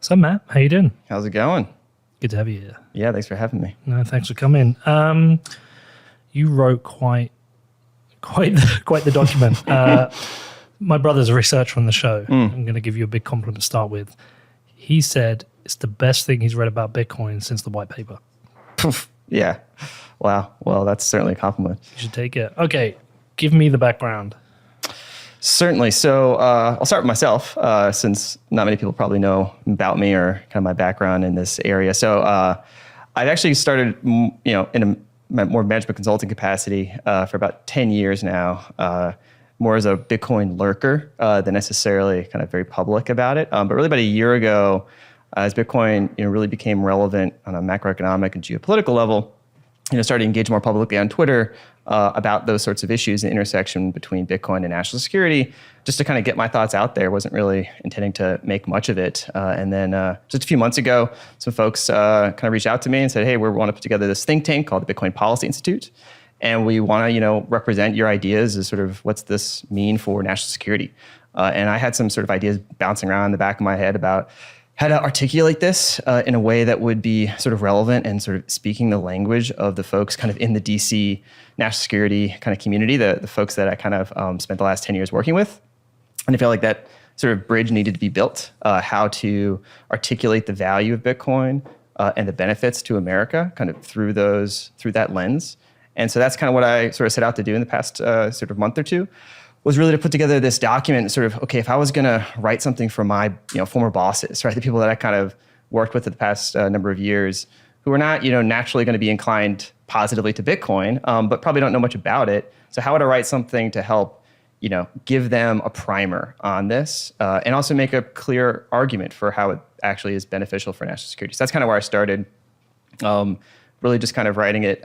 So Matt, how you doing? How's it going? Good to have you here. Yeah, thanks for having me. No, thanks for coming. You wrote quite the document. My brother's a researcher on the show. I'm going to give you a big compliment to start with. He said it's the best thing he's read about Bitcoin since the white paper. Yeah. Wow. Well, that's certainly a compliment. You should take it. Okay, give me the background. Certainly. So I'll start with myself, since not many people probably know about me or kind of my background in this area. So I've actually started, in a more management consulting capacity for about 10 years now, more as a Bitcoin lurker than necessarily kind of very public about it. But really about a year ago, as Bitcoin really became relevant on a macroeconomic and geopolitical level, started to engage more publicly on Twitter about those sorts of issues, the intersection between Bitcoin and national security, just to kind of get my thoughts out there. Wasn't really intending to make much of it. And then just a few months ago, some folks kind of reached out to me and said, hey, we want to put together this think tank called the Bitcoin Policy Institute. And we want to, represent your ideas as sort of what's this mean for national security. And I had some sort of ideas bouncing around in the back of my head about how to articulate this in a way that would be sort of relevant and sort of speaking the language of the folks kind of in the DC national security kind of community, the folks that I kind of spent the last 10 years working with. And I felt like that sort of bridge needed to be built, how to articulate the value of Bitcoin and the benefits to America kind of through that lens. And so that's kind of what I sort of set out to do in the past sort of month or two, was really to put together this document, sort of, okay, if I was going to write something for my former bosses, right, the people that I kind of worked with for the past number of years, who are not naturally going to be inclined positively to Bitcoin, but probably don't know much about it. So how would I write something to help give them a primer on this, and also make a clear argument for how it actually is beneficial for national security? So that's kind of where I started. Really just kind of writing it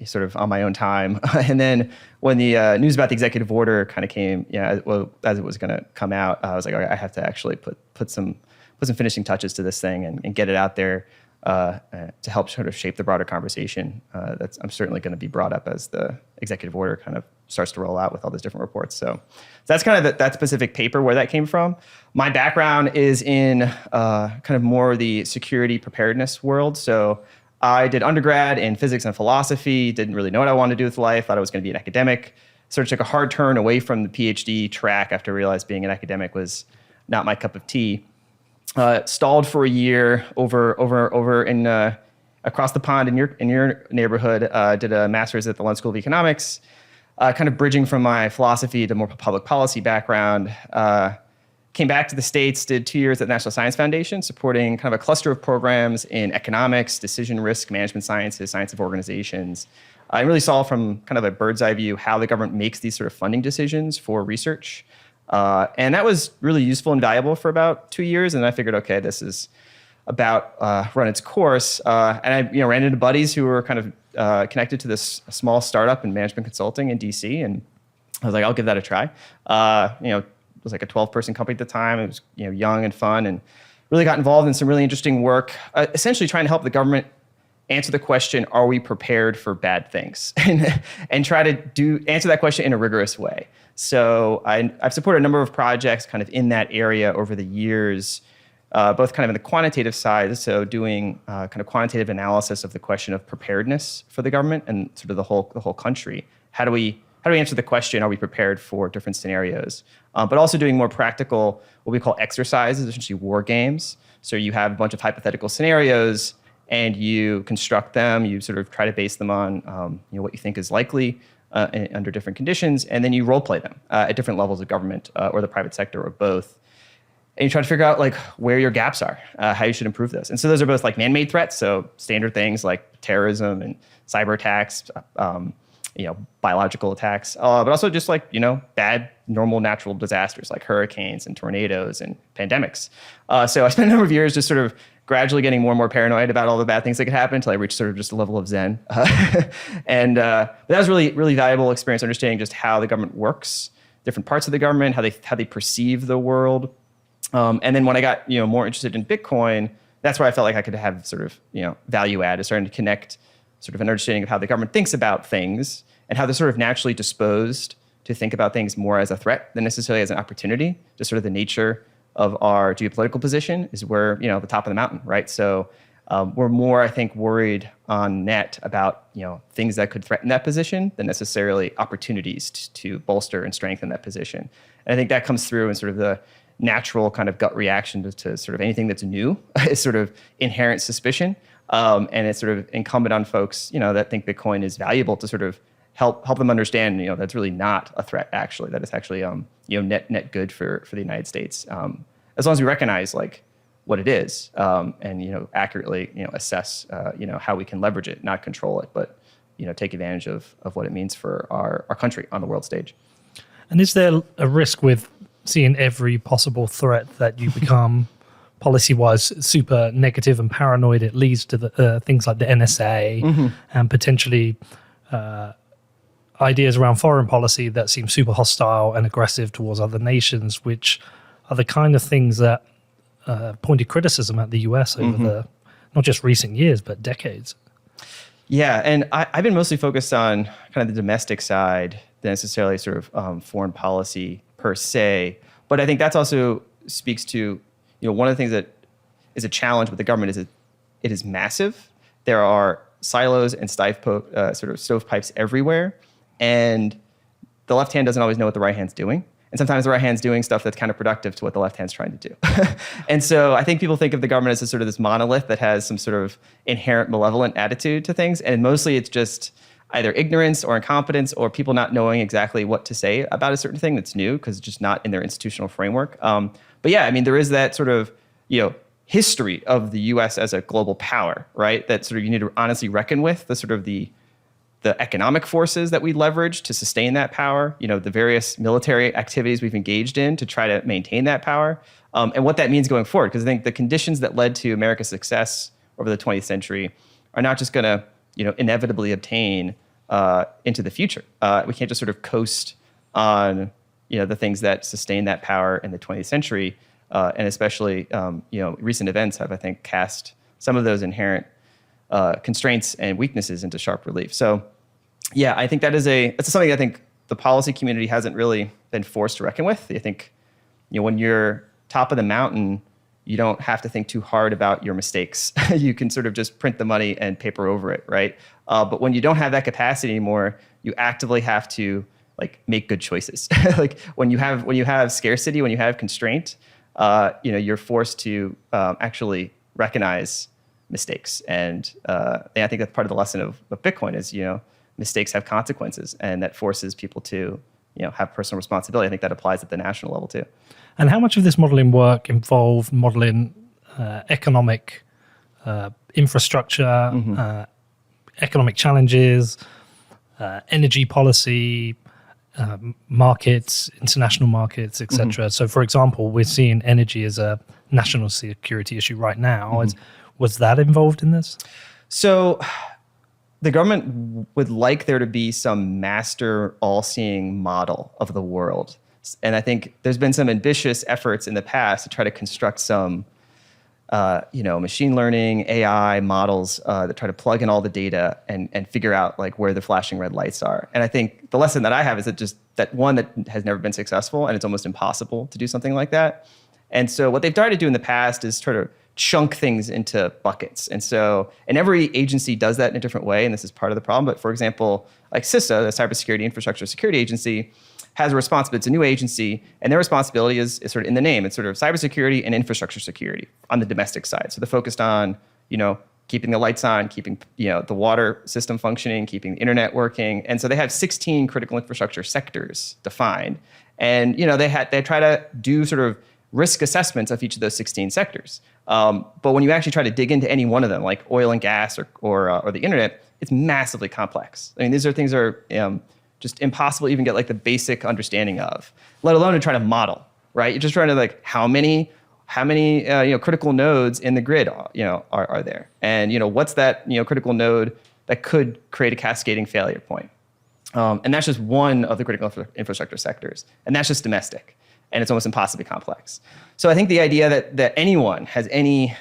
sort of on my own time. And then when the news about the executive order kind of came, as it was going to come out, I was like, okay, I have to actually put some finishing touches to this thing and get it out there to help sort of shape the broader conversation. I'm certainly going to be brought up as the executive order kind of starts to roll out with all these different reports. So that's kind of that specific paper where that came from. My background is in kind of more the security preparedness world. So I did undergrad in physics and philosophy, didn't really know what I wanted to do with life, thought I was going to be an academic. Sort of took a hard turn away from the PhD track after I realized being an academic was not my cup of tea. Stalled for a year over in across the pond in your neighborhood. Did a master's at the London School of Economics, kind of bridging from my philosophy to more public policy background. Came back to the States, did 2 years at the National Science Foundation, supporting kind of a cluster of programs in economics, decision risk management sciences, science of organizations. I really saw from kind of a bird's eye view how the government makes these sort of funding decisions for research. And that was really useful and valuable for about 2 years. And I figured, okay, this is about run its course. And I ran into buddies who were kind of connected to this small startup in management consulting in DC. And I was like, I'll give that a try. It was like a 12-person company at the time. It was young and fun, and really got involved in some really interesting work, essentially trying to help the government answer the question, are we prepared for bad things? and try to answer that question in a rigorous way. So I've supported a number of projects kind of in that area over the years, both kind of in the quantitative side, so doing kind of quantitative analysis of the question of preparedness for the government and sort of the whole country. How do we answer the question, are we prepared for different scenarios? But also doing more practical, what we call exercises, essentially war games. So you have a bunch of hypothetical scenarios and you construct them, you sort of try to base them on what you think is likely under different conditions, and then you role play them at different levels of government or the private sector or both. And you try to figure out like where your gaps are, how you should improve those. And so those are both like man-made threats, so standard things like terrorism and cyber attacks, biological attacks, but also just like, bad, normal natural disasters like hurricanes and tornadoes and pandemics. So I spent a number of years just sort of gradually getting more and more paranoid about all the bad things that could happen until I reached sort of just a level of zen. And that was really, really valuable experience, understanding just how the government works, different parts of the government, how they perceive the world. And then when I got, more interested in Bitcoin, that's where I felt like I could have sort of, value add, is starting to connect sort of an understanding of how the government thinks about things and how they're sort of naturally disposed to think about things more as a threat than necessarily as an opportunity. Just sort of the nature of our geopolitical position is we're, the top of the mountain, right? So we're more, I think, worried on net about, things that could threaten that position than necessarily opportunities to bolster and strengthen that position. And I think that comes through in sort of the natural kind of gut reaction to sort of anything that's new is sort of inherent suspicion. And it's sort of incumbent on folks, that think Bitcoin is valuable to sort of help them understand, that's really not a threat, actually, that it's actually, net good for the United States. As long as we recognize like what it is and, accurately, assess, how we can leverage it, not control it, but, take advantage of what it means for our country on the world stage. And is there a risk with seeing every possible threat that you become policy-wise super negative and paranoid? It leads to the things like the NSA and potentially ideas around foreign policy that seem super hostile and aggressive towards other nations, which are the kind of things that pointed criticism at the US over the not just recent years, but decades. Yeah, and I've been mostly focused on kind of the domestic side than necessarily sort of foreign policy per se. But I think that's also speaks to, one of the things that is a challenge with the government is it is massive. There are silos and sort of stovepipes everywhere. And the left hand doesn't always know what the right hand's doing. And sometimes the right hand's doing stuff that's counterproductive to what the left hand's trying to do. And so I think people think of the government as a sort of this monolith that has some sort of inherent malevolent attitude to things. And mostly it's just either ignorance or incompetence or people not knowing exactly what to say about a certain thing that's new because it's just not in their institutional framework. But yeah, I mean, there is that sort of, history of the US as a global power, right? That sort of you need to honestly reckon with the sort of the economic forces that we leverage to sustain that power, the various military activities we've engaged in to try to maintain that power, and what that means going forward. Because I think the conditions that led to America's success over the 20th century are not just going to, inevitably obtain into the future. We can't just sort of coast on, the things that sustain that power in the 20th century, and especially, recent events have, I think, cast some of those inherent constraints and weaknesses into sharp relief. So, yeah, I think that's something I think the policy community hasn't really been forced to reckon with. I think, when you're top of the mountain, you don't have to think too hard about your mistakes. You can sort of just print the money and paper over it, right? But when you don't have that capacity anymore, you actively have to like make good choices. Like when you have scarcity, when you have constraint, you're forced to actually recognize mistakes. And I think that's part of the lesson of Bitcoin is, mistakes have consequences, and that forces people to, have personal responsibility. I think that applies at the national level too. And how much of this modeling work involved modeling economic infrastructure, economic challenges, energy policy, markets, international markets, etc.? So, for example, we're seeing energy as a national security issue right now. Was that involved in this? So the government would like there to be some master all-seeing model of the world. And I think there's been some ambitious efforts in the past to try to construct some, machine learning, AI models that try to plug in all the data and figure out like where the flashing red lights are. And I think the lesson that I have is that one that has never been successful, and it's almost impossible to do something like that. And so what they've tried to do in the past is try to chunk things into buckets. And every agency does that in a different way, and this is part of the problem. But for example, like CISA, the Cybersecurity Infrastructure Security Agency, has a responsibility. It's a new agency, and their responsibility is sort of in the name. It's sort of cybersecurity and infrastructure security on the domestic side. So they're focused on, keeping the lights on, keeping, the water system functioning, keeping the internet working. And so they have 16 critical infrastructure sectors defined. And, they try to do sort of risk assessments of each of those 16 sectors. But when you actually try to dig into any one of them, like oil and gas or the internet, it's massively complex. I mean, these are things that are just impossible to even get like the basic understanding of, let alone to try to model, right? You're just trying to like how many critical nodes in the grid are there, and what's that critical node that could create a cascading failure point, and that's just one of the critical infrastructure sectors, and that's just domestic. And it's almost impossibly complex. So I think the idea that anyone has any,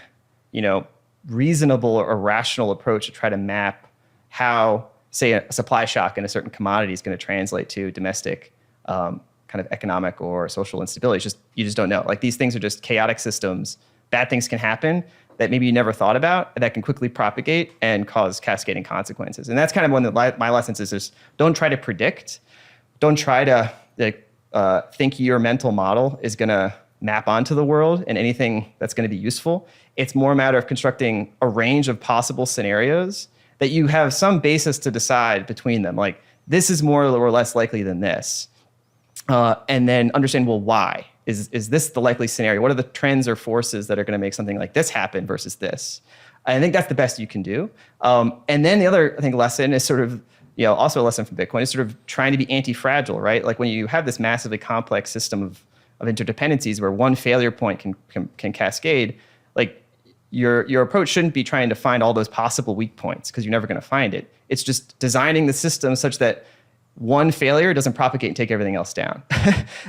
reasonable or rational approach to try to map how, say, a supply shock in a certain commodity is going to translate to domestic kind of economic or social instability. It's just, you just don't know. Like these things are just chaotic systems. Bad things can happen that maybe you never thought about, and that can quickly propagate and cause cascading consequences. And that's kind of one of my lessons is just don't try to predict. Don't try to think your mental model is going to map onto the world and anything that's going to be useful. It's more a matter of constructing a range of possible scenarios that you have some basis to decide between them. Like this is more or less likely than this. And then understand, well, why? Is this the likely scenario? What are the trends or forces that are going to make something like this happen versus this? I think that's the best you can do. And then the other, I think, lesson is sort of, also a lesson from Bitcoin is sort of trying to be anti-fragile, right? Like when you have this massively complex system of interdependencies where one failure point can cascade, like your approach shouldn't be trying to find all those possible weak points because you're never going to find it. It's just designing the system such that one failure doesn't propagate and take everything else down.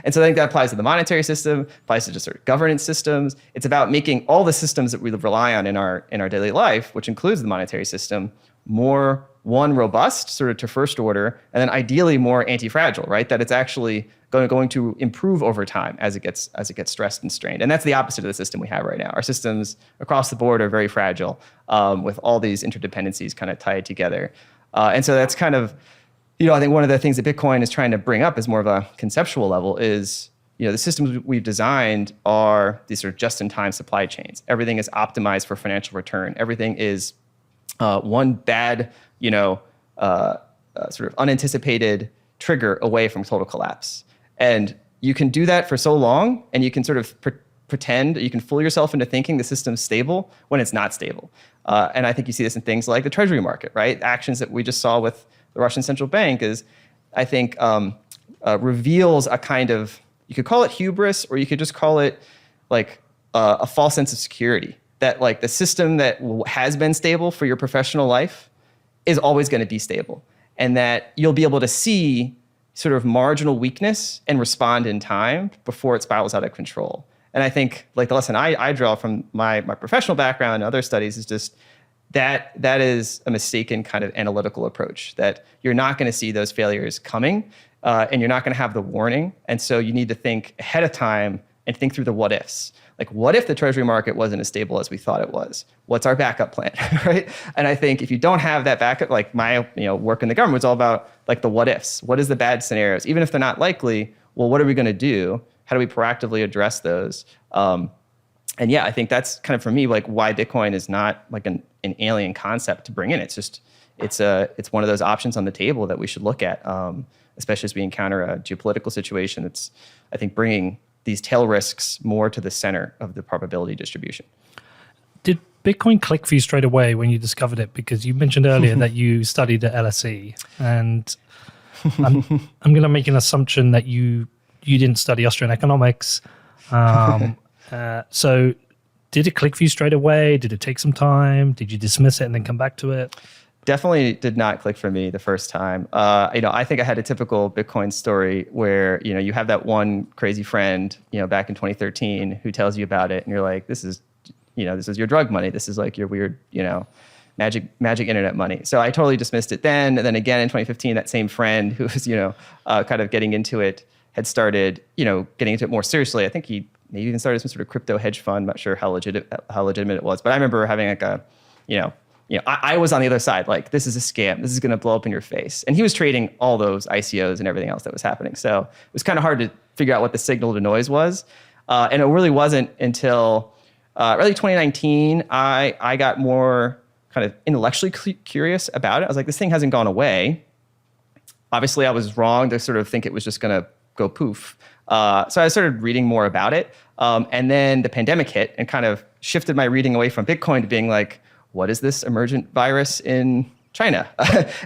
And so I think that applies to the monetary system, applies to just sort of governance systems. It's about making all the systems that we rely on in our daily life, which includes the monetary system, more robust, sort of to first order, and then ideally more anti-fragile, right? That it's actually going to improve over time as it gets stressed and strained. And that's the opposite of the system we have right now. Our systems across the board are very fragile, with all these interdependencies kind of tied together. And so that's kind of, I think one of the things that Bitcoin is trying to bring up is more of a conceptual level is, the systems we've designed are these sort of just-in-time supply chains. Everything is optimized for financial return. Everything is one bad, sort of unanticipated trigger away from total collapse. And you can do that for so long, and you can sort of pretend, you can fool yourself into thinking the system's stable when it's not stable. And I think you see this in things like the treasury market, right? Actions that we just saw with the Russian central bank is, I think, reveals a kind of, you could call it hubris, or you could just call it like a false sense of security. That like the system that has been stable for your professional life is always going to be stable. And that you'll be able to see sort of marginal weakness and respond in time before it spirals out of control. And I think like the lesson I draw from my professional background and other studies is just that is a mistaken kind of analytical approach, that you're not going to see those failures coming, and you're not going to have the warning. And so you need to think ahead of time and think through the what ifs. Like, what if the treasury market wasn't as stable as we thought it was? What's our backup plan, right? And I think if you don't have that backup, like my work in the government was all about like the what ifs. What is the bad scenarios? Even if they're not likely, well, what are we going to do? How do we proactively address those? And yeah, I think that's kind of for me like why Bitcoin is not like an alien concept to bring in. It's just it's one of those options on the table that we should look at, especially as we encounter a geopolitical situation that's, I think, bringing these tail risks more to the center of the probability distribution. Did Bitcoin click for you straight away when you discovered it? Because you mentioned earlier that you studied at LSE, and I'm going to make an assumption that you didn't study Austrian economics. So did it click for you straight away? Did it take some time? Did you dismiss it and then come back to it? Definitely did not click for me the first time. I think I had a typical Bitcoin story where, you have that one crazy friend, back in 2013 who tells you about it and you're like, this is your drug money. This is like your weird, magic internet money. So I totally dismissed it then. And then again in 2015, that same friend who was, kind of getting into it had started, getting into it more seriously. I think he maybe even started some sort of crypto hedge fund. I'm not sure how legitimate it was, but I remember having like a, I was on the other side, like, this is a scam. This is going to blow up in your face. And he was trading all those ICOs and everything else that was happening. So it was kind of hard to figure out what the signal to noise was. And it really wasn't until early 2019, I got more kind of intellectually curious about it. I was like, this thing hasn't gone away. Obviously, I was wrong to sort of think it was just going to go poof. So I started reading more about it. And then the pandemic hit and kind of shifted my reading away from Bitcoin to being like, what is this emergent virus in China?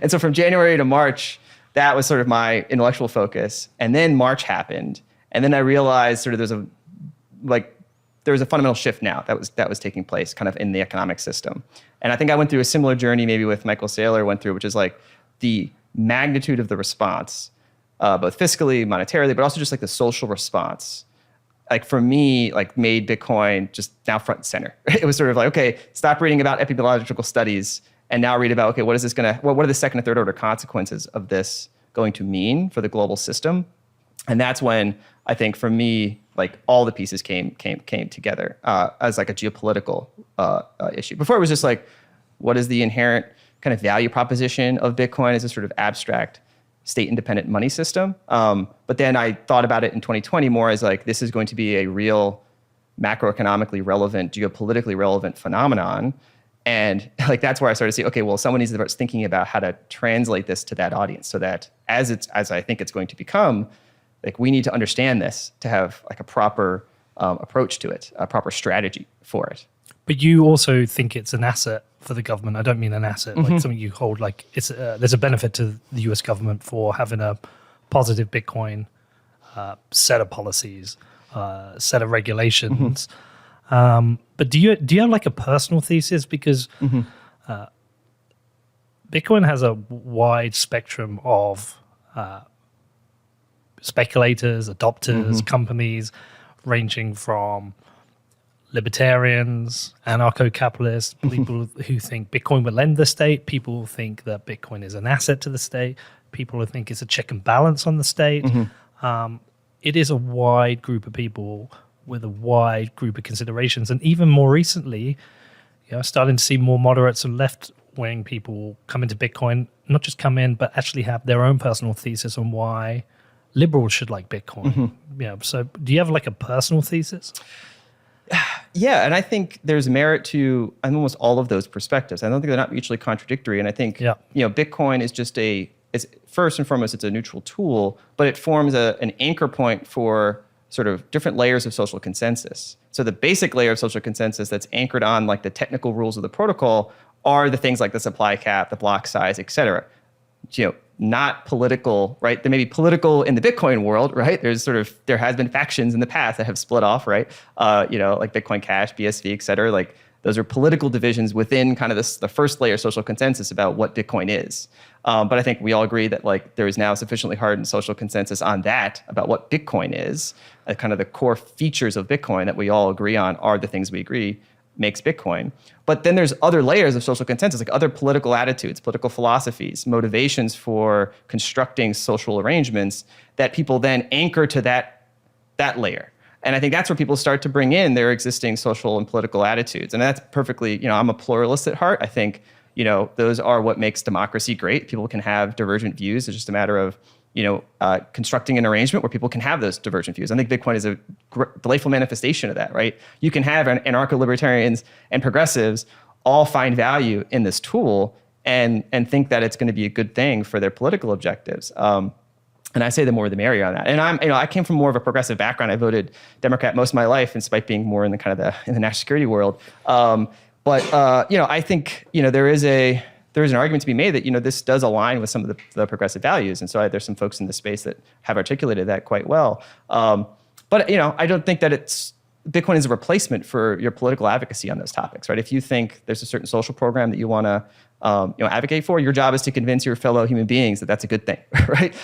And so from January to March, that was sort of my intellectual focus. And then March happened. And then I realized sort of there was a fundamental shift now that was taking place kind of in the economic system. And I think I went through a similar journey maybe with Michael Saylor went through, which is like the magnitude of the response, both fiscally, monetarily, but also just like the social response. Like for me, like made Bitcoin just now front and center. It was sort of like, okay, stop reading about epidemiological studies and now read about, okay, what are the second and third order consequences of this going to mean for the global system? And that's when I think for me, like all the pieces came together as like a geopolitical issue. Before it was just like, what is the inherent kind of value proposition of Bitcoin as a sort of abstract state-independent money system? But then I thought about it in 2020 more as like, this is going to be a real macroeconomically relevant, geopolitically relevant phenomenon. And like that's where I started to see, okay, well, someone needs to start thinking about how to translate this to that audience so that as I think it's going to become, like we need to understand this to have like a proper approach to it, a proper strategy for it. But you also think it's an asset for the government. I don't mean an asset, like something you hold. Like it's there's a benefit to the U.S. government for having a positive Bitcoin set of policies, set of regulations. But do you have like a personal thesis? Because Bitcoin has a wide spectrum of speculators, adopters, companies, ranging from libertarians, anarcho-capitalists, people who think Bitcoin will end the state, people who think that Bitcoin is an asset to the state, people who think it's a check and balance on the state. It is a wide group of people with a wide group of considerations. And even more recently, starting to see more moderates and left-wing people come into Bitcoin, not just come in, but actually have their own personal thesis on why liberals should like Bitcoin. So do you have like a personal thesis? Yeah, and I think there's merit to almost all of those perspectives. I don't think they're not mutually contradictory. And I think Bitcoin is just it's first and foremost, it's a neutral tool, but it forms an anchor point for sort of different layers of social consensus. So the basic layer of social consensus that's anchored on like the technical rules of the protocol are the things like the supply cap, the block size, et cetera. Not political, right? There may be political in the Bitcoin world, right? There has been factions in the past that have split off, right? Like Bitcoin Cash, BSV, et cetera. Like those are political divisions within kind of the first layer of social consensus about what Bitcoin is. But I think we all agree that like there is now sufficiently hardened social consensus on that about what Bitcoin is. Kind of the core features of Bitcoin that we all agree on are the things we agree makes Bitcoin. But then there's other layers of social consensus, like other political attitudes, political philosophies, motivations for constructing social arrangements that people then anchor to that layer. And I think that's where people start to bring in their existing social and political attitudes. And that's perfectly, I'm a pluralist at heart. I think, those are what makes democracy great. People can have divergent views. It's just a matter of, constructing an arrangement where people can have those divergent views. I think Bitcoin is a delightful manifestation of that, right? You can have anarcho-libertarians and progressives all find value in this tool and think that it's going to be a good thing for their political objectives. And I say the more the merrier on that. And I came from more of a progressive background. I voted Democrat most of my life, despite being more in the kind of in the national security world. But I think there's an argument to be made that this does align with some of the progressive values, and so there's some folks in the space that have articulated that quite well. But I don't think that Bitcoin is a replacement for your political advocacy on those topics, right? If you think there's a certain social program that you want to advocate for, your job is to convince your fellow human beings that that's a good thing, right?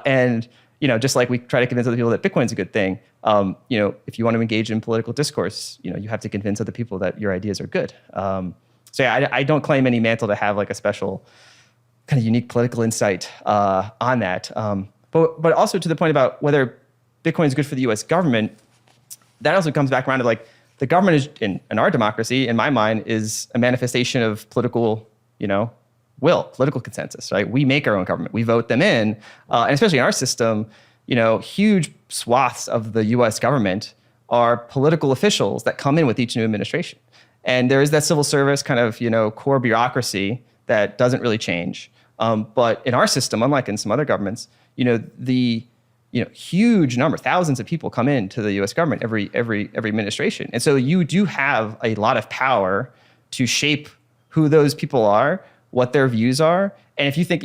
And just like we try to convince other people that Bitcoin's a good thing, if you want to engage in political discourse, you have to convince other people that your ideas are good. So yeah, I don't claim any mantle to have like a special kind of unique political insight on that. But also to the point about whether Bitcoin is good for the U.S. government, that also comes back around to like the government is in our democracy, in my mind, is a manifestation of political, political consensus, right? We make our own government. We vote them in. And especially in our system, huge swaths of the U.S. government are political officials that come in with each new administration. And there is that civil service kind of, core bureaucracy that doesn't really change. But in our system, unlike in some other governments, the huge number, thousands of people come into the U.S. government every administration. And so you do have a lot of power to shape who those people are, what their views are. And if you think,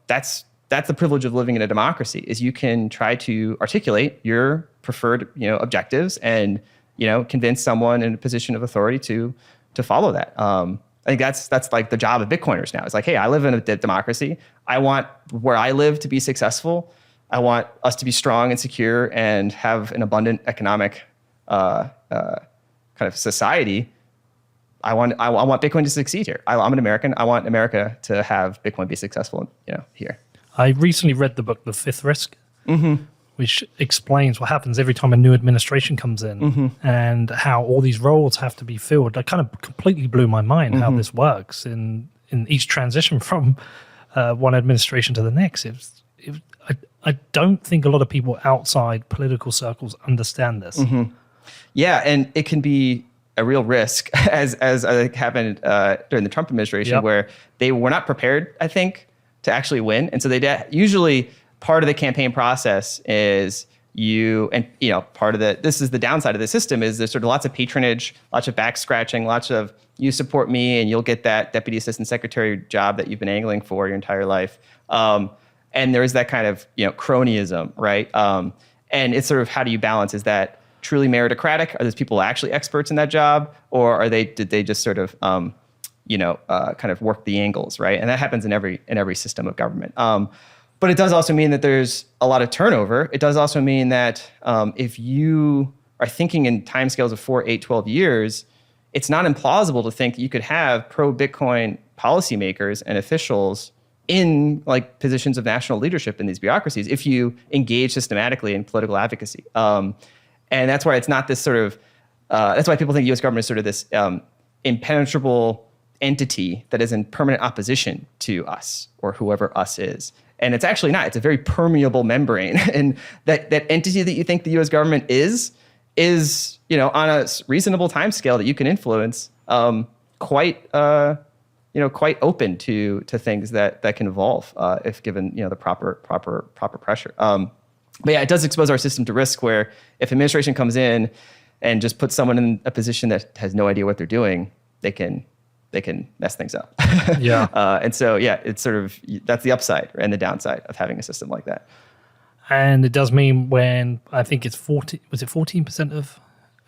that's the privilege of living in a democracy, is you can try to articulate your preferred, objectives and convince someone in a position of authority to follow that. I think that's like the job of Bitcoiners now. It's like, hey, I live in a democracy. I want where I live to be successful. I want us to be strong and secure and have an abundant economic kind of society. I want Bitcoin to succeed here. I'm an American. I want America to have Bitcoin be successful, here. I recently read the book, The Fifth Risk, which explains what happens every time a new administration comes in and how all these roles have to be filled. That kind of completely blew my mind how this works in each transition from one administration to the next. I don't think a lot of people outside political circles understand this. Yeah, and it can be a real risk, as I think happened during the Trump administration, where they were not prepared, I think, to actually win. And so usually part of the campaign process is this is the downside of the system, is there's sort of lots of patronage, lots of back scratching, lots of you support me and you'll get that deputy assistant secretary job that you've been angling for your entire life. And there is that kind of, cronyism, right? And it's sort of, how do you balance? Is that truly meritocratic? Are those people actually experts in that job? Or did they just sort of, kind of work the angles, right? And that happens in every system of government. But it does also mean that there's a lot of turnover. It does also mean that if you are thinking in timescales of 4, 8, 12 years, it's not implausible to think that you could have pro-Bitcoin policymakers and officials in like positions of national leadership in these bureaucracies if you engage systematically in political advocacy. And that's why it's not this sort of, that's why people think U.S. government is sort of this impenetrable entity that is in permanent opposition to us or whoever us is. And it's actually not. It's a very permeable membrane. And that entity that you think the U.S. government is, on a reasonable time scale that you can influence, quite open to things that can evolve if given the proper pressure. But yeah, it does expose our system to risk where if administration comes in and just puts someone in a position that has no idea what they're doing, they can mess things up. Yeah. And so, yeah, it's sort of, that's the upside and the downside of having a system like that. And it does mean when I think it's 14% of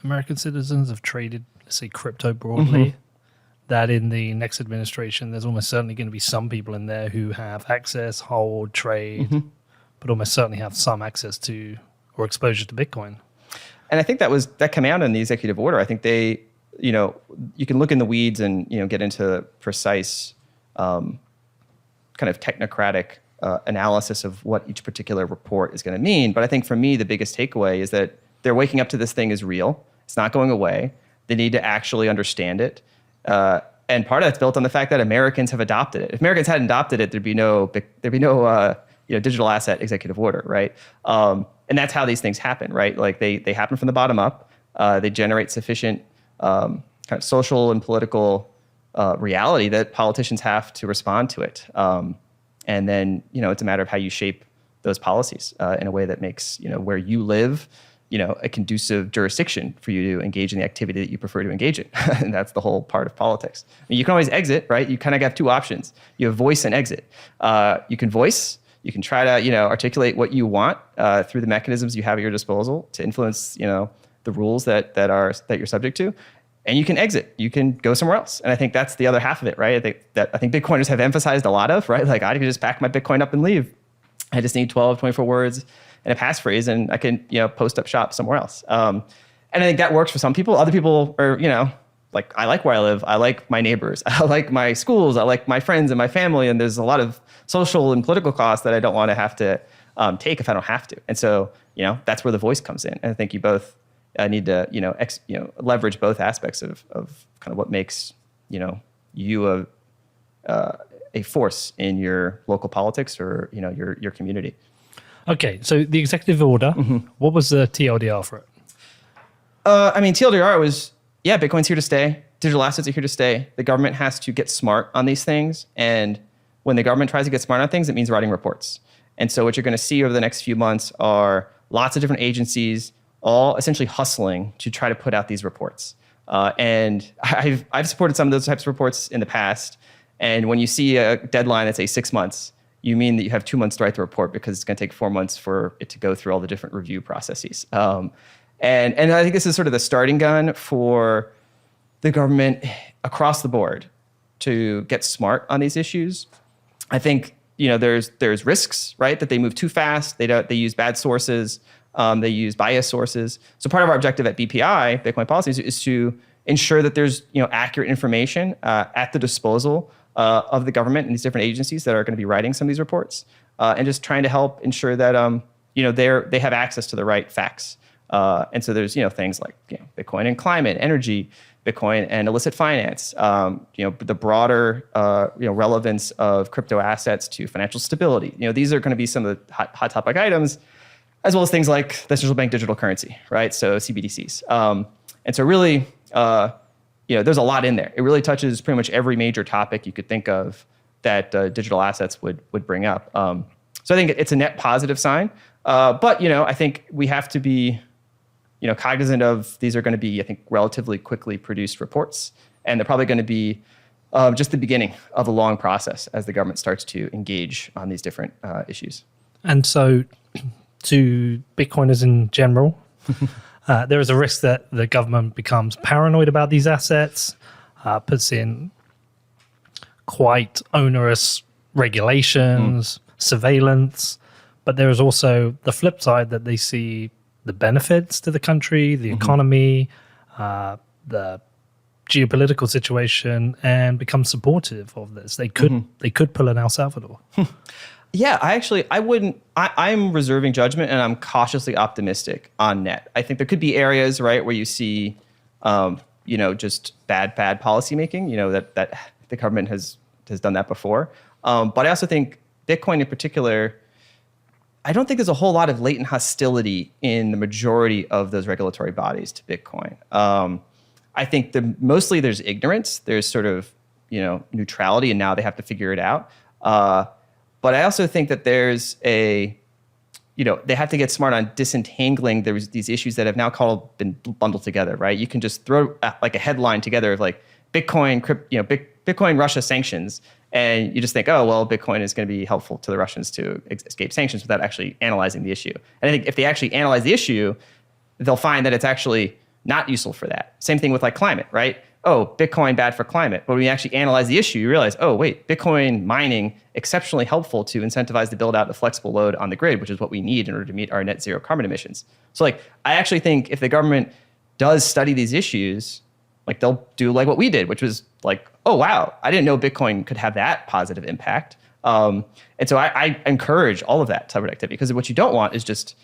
American citizens have traded, let's say, crypto broadly, that in the next administration, there's almost certainly going to be some people in there who have access, hold, trade, but almost certainly have some access to or exposure to Bitcoin. And I think that came out in the executive order. I think they, you can look in the weeds and, get into precise kind of technocratic analysis of what each particular report is going to mean. But I think for me, the biggest takeaway is that they're waking up to this thing is real. It's not going away. They need to actually understand it. And part of that's built on the fact that Americans have adopted it. If Americans hadn't adopted it, there'd be no digital asset executive order, right? And that's how these things happen, right? Like they happen from the bottom up. They generate sufficient kind of social and political reality that politicians have to respond to it. And then, it's a matter of how you shape those policies in a way that makes, where you live, a conducive jurisdiction for you to engage in the activity that you prefer to engage in. And that's the whole part of politics. I mean, you can always exit, right? You kind of have two options. You have voice and exit. You can voice. You can try to, articulate what you want through the mechanisms you have at your disposal to influence, the rules that you're subject to. And you can exit. You can go somewhere else. And I think that's the other half of it, right? I think Bitcoiners have emphasized a lot of, right? Like, I can just pack my Bitcoin up and leave. I just need 12, 24 words and a passphrase, and I can, post up shop somewhere else. And I think that works for some people. Other people are, like, I like where I live. I like my neighbors. I like my schools. I like my friends and my family. And there's a lot of social and political costs that I don't want to have to take if I don't have to. And so, that's where the voice comes in. And I think you both need to, leverage both aspects of kind of what makes, you a force in your local politics or, your community. Okay, so the executive order, what was the TLDR for it? TLDR was, Bitcoin's here to stay. Digital assets are here to stay. The government has to get smart on these things. And when the government tries to get smart on things, it means writing reports. And so what you're going to see over the next few months are lots of different agencies all essentially hustling to try to put out these reports. And I've supported some of those types of reports in the past. And when you see a deadline that's 6 months, you mean that you have 2 months to write the report because it's going to take 4 months for it to go through all the different review processes. And I think this is sort of the starting gun for the government across the board to get smart on these issues. I think there's risks, right? That they move too fast. They use bad sources. They use biased sources. So part of our objective at BPI, Bitcoin Policies, is to ensure that there's accurate information at the disposal of the government and these different agencies that are going to be writing some of these reports, and just trying to help ensure that they have access to the right facts. And so there's things like Bitcoin and climate, energy, Bitcoin and illicit finance. The broader relevance of crypto assets to financial stability. These are going to be some of the hot topic items, as well as things like the central bank digital currency, right? So CBDCs. And so really, there's a lot in there. It really touches pretty much every major topic you could think of that digital assets would bring up. So I think it's a net positive sign. But I think we have to be cognizant of these are going to be, I think, relatively quickly produced reports, and they're probably going to be just the beginning of a long process as the government starts to engage on these different issues. And so, to Bitcoiners in general, there is a risk that the government becomes paranoid about these assets, puts in quite onerous regulations, surveillance, but there is also the flip side that they see the benefits to the country, the economy, the geopolitical situation, and become supportive of this. They could pull an El Salvador. Yeah, I'm reserving judgment, and I'm cautiously optimistic on net. I think there could be areas, right, where you see, just bad policymaking, that the government has done that before. But I also think Bitcoin in particular, I don't think there's a whole lot of latent hostility in the majority of those regulatory bodies to Bitcoin. I think mostly there's ignorance. There's sort of, neutrality, and now they have to figure it out. But I also think that there's they have to get smart on disentangling these issues that have now been bundled together, right? You can just throw like a headline together of like Bitcoin, Bitcoin Russia sanctions, and you just think, oh, well, Bitcoin is going to be helpful to the Russians to escape sanctions without actually analyzing the issue. And I think if they actually analyze the issue, they'll find that it's actually not useful for that. Same thing with like climate, right? Oh, Bitcoin bad for climate. But when you actually analyze the issue, you realize, oh, wait, Bitcoin mining exceptionally helpful to incentivize the build out of flexible load on the grid, which is what we need in order to meet our net zero carbon emissions. So like, I actually think if the government does study these issues, like they'll do like what we did, which was like, oh, wow, I didn't know Bitcoin could have that positive impact. And so I encourage all of that type of activity, because what you don't want is just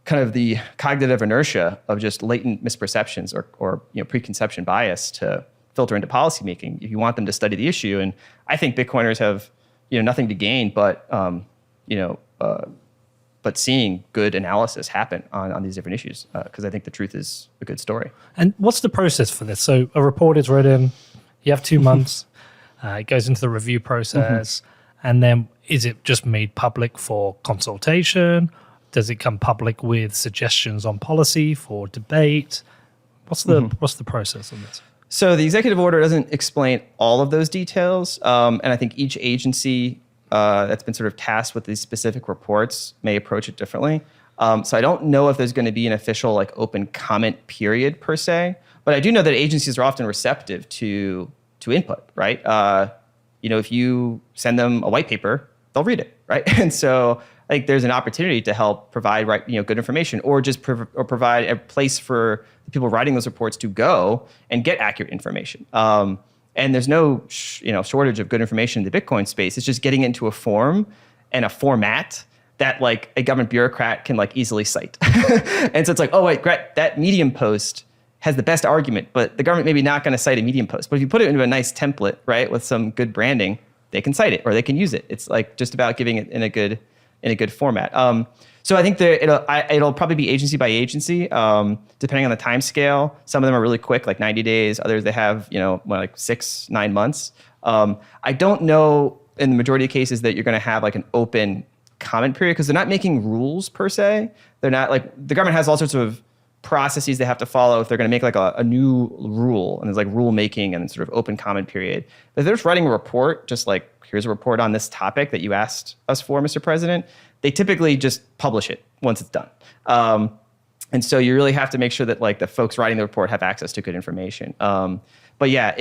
kind of the cognitive inertia of just latent misperceptions or preconception bias to filter into policymaking. You want them to study the issue. And I think Bitcoiners have nothing to gain but seeing good analysis happen on these different issues, because I think the truth is a good story. And what's the process for this? So a report is written, you have 2 months, it goes into the review process, and then is it just made public for consultation? Does it come public with suggestions on policy for debate? What's the process on this? So the executive order doesn't explain all of those details, and I think each agency that's been sort of tasked with these specific reports may approach it differently. So I don't know if there's going to be an official like open comment period per se, but I do know that agencies are often receptive to input, right? If you send them a white paper, they'll read it, right? And so I think there's an opportunity to help provide good information, or just provide a place for the people writing those reports to go and get accurate information. And there's no shortage of good information in the Bitcoin space. It's just getting into a form and a format that like a government bureaucrat can like easily cite. And so it's like, oh wait, great, that Medium post has the best argument, but the government maybe not going to cite a Medium post. But if you put it into a nice template, right, with some good branding, they can cite it or they can use it. It's like just about giving it in a good format. So I think it'll probably be agency by agency, depending on the time scale. Some of them are really quick, like 90 days. Others they have like 6-9 months. I don't know in the majority of cases that you're going to have like an open comment period, because they're not making rules per se. They're not like, the government has all sorts of processes they have to follow if they're going to make like a new rule, and there's like rule making and sort of open comment period. But if they're just writing a report, just like, here's a report on this topic that you asked us for, Mr. President, they typically just publish it once it's done. And so you really have to make sure that like the folks writing the report have access to good information. But yeah,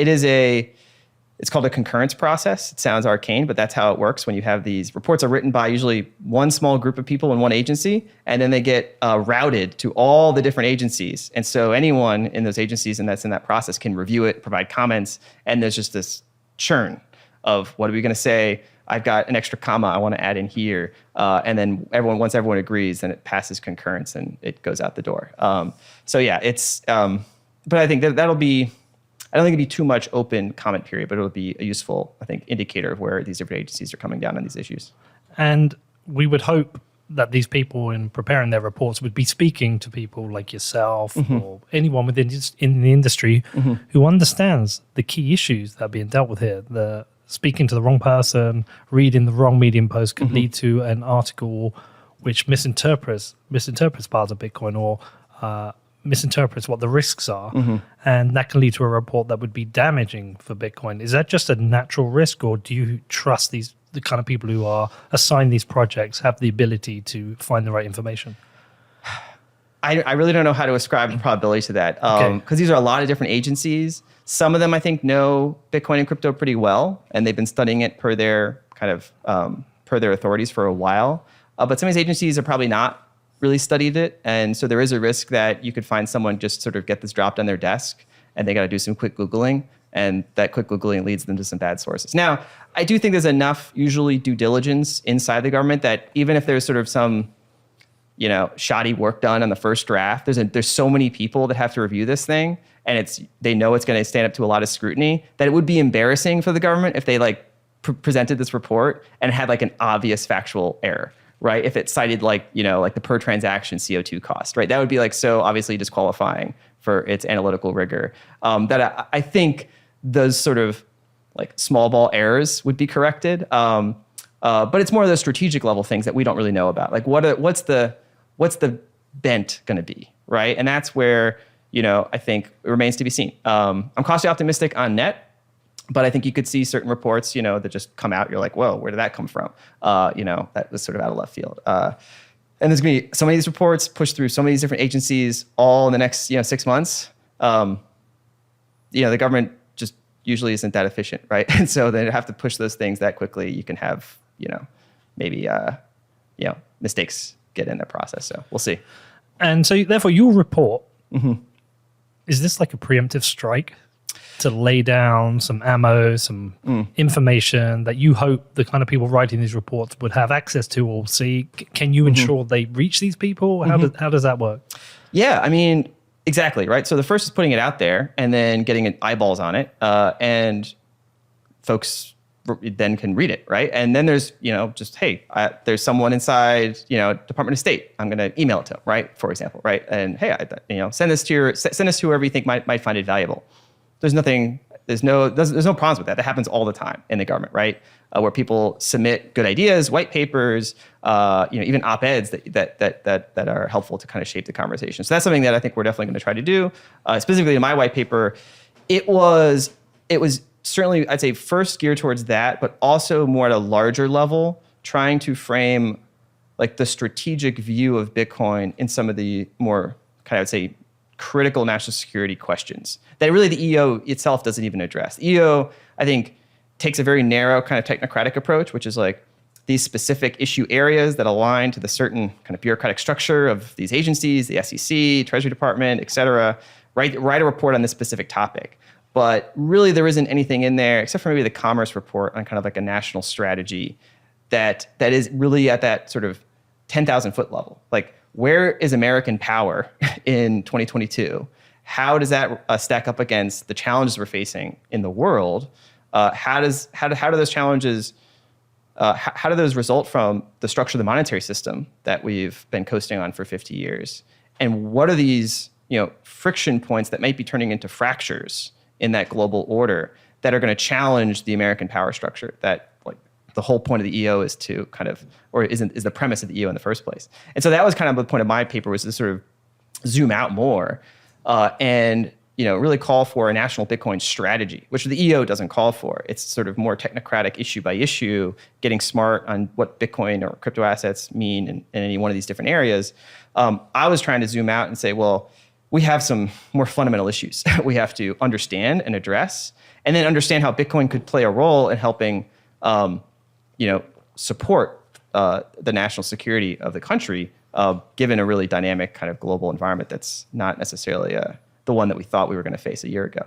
it's called a concurrence process. It sounds arcane, but that's how it works when you have these reports are written by usually one small group of people in one agency, and then they get routed to all the different agencies. And so anyone in those agencies and that's in that process can review it, provide comments, and there's just this churn of what are we going to say I've got an extra comma I want to add in here. And then once everyone agrees, then it passes concurrence and it goes out the door. So yeah, but I think that'll be, I don't think it'd be too much open comment period, but it'll be a useful, I think, indicator of where these different agencies are coming down on these issues. And we would hope that these people in preparing their reports would be speaking to people like yourself or anyone within in the industry who understands the key issues that are being dealt with here. The speaking to the wrong person, reading the wrong Medium post could lead to an article which misinterprets parts of Bitcoin or misinterprets what the risks are, and that can lead to a report that would be damaging for Bitcoin. Is that just a natural risk, or do you trust the kind of people who are assigned these projects have the ability to find the right information? I really don't know how to ascribe the probability to that, because these are a lot of different agencies. Some of them, I think, know Bitcoin and crypto pretty well, and they've been studying it per their authorities for a while. But some of these agencies have probably not really studied it, and so there is a risk that you could find someone just sort of get this dropped on their desk, and they got to do some quick Googling, and that quick Googling leads them to some bad sources. Now, I do think there's enough usually due diligence inside the government that even if there's sort of some, shoddy work done on the first draft, there's so many people that have to review this thing, and they know it's going to stand up to a lot of scrutiny, that it would be embarrassing for the government if they presented this report and had an obvious factual error, right? If it cited the per transaction CO2 cost, right? That would be so obviously disqualifying for its analytical rigor. That I think those sort of small ball errors would be corrected. But it's more of those strategic level things that we don't really know about. What's the bent going to be, right? And that's where, I think it remains to be seen. I'm cautiously optimistic on net, but I think you could see certain reports, that just come out. You're like, whoa, where did that come from? That was sort of out of left field. And there's going to be so many of these reports pushed through so many of these different agencies all in the next 6 months. The government just usually isn't that efficient, right? And so they have to push those things that quickly. You can have maybe mistakes get in the process. So we'll see. And so therefore your report, is this like a preemptive strike to lay down some ammo, some information that you hope the kind of people writing these reports would have access to or see? Can you ensure they reach these people? How does that work? Yeah, I mean, exactly, right? So the first is putting it out there and then getting eyeballs on it, and folks then can read it, right? And then there's, there's someone inside, Department of State. I'm going to email it to them, right? For example, right? And hey, send this to whoever you think might find it valuable. There's no problems with that. That happens all the time in the government, right? Where people submit good ideas, white papers, even op-eds that are helpful to kind of shape the conversation. So that's something that I think we're definitely going to try to do. Specifically in my white paper, it was certainly, I'd say, first geared towards that, but also more at a larger level, trying to frame the strategic view of Bitcoin in some of the more kind of, I'd say, critical national security questions that really the EO itself doesn't even address. The EO, I think, takes a very narrow kind of technocratic approach, which is these specific issue areas that align to the certain kind of bureaucratic structure of these agencies, the SEC, Treasury Department, et cetera, write a report on this specific topic. But really there isn't anything in there, except for maybe the Commerce report on kind of a national strategy that is really at that sort of 10,000 foot level. Where is American power in 2022? How does that stack up against the challenges we're facing in the world? How do those challenges? How do those result from the structure of the monetary system that we've been coasting on for 50 years? And what are these friction points that might be turning into fractures in that global order that are going to challenge the American power structure that the whole point of the EO is to kind of, or is the premise of the EO in the first place. And so that was kind of the point of my paper, was to sort of zoom out more and really call for a national Bitcoin strategy, which the EO doesn't call for. It's sort of more technocratic issue by issue, getting smart on what Bitcoin or crypto assets mean in any one of these different areas. I was trying to zoom out and say, well, we have some more fundamental issues we have to understand and address, and then understand how Bitcoin could play a role in helping support the national security of the country, given a really dynamic kind of global environment that's not necessarily the one that we thought we were going to face a year ago.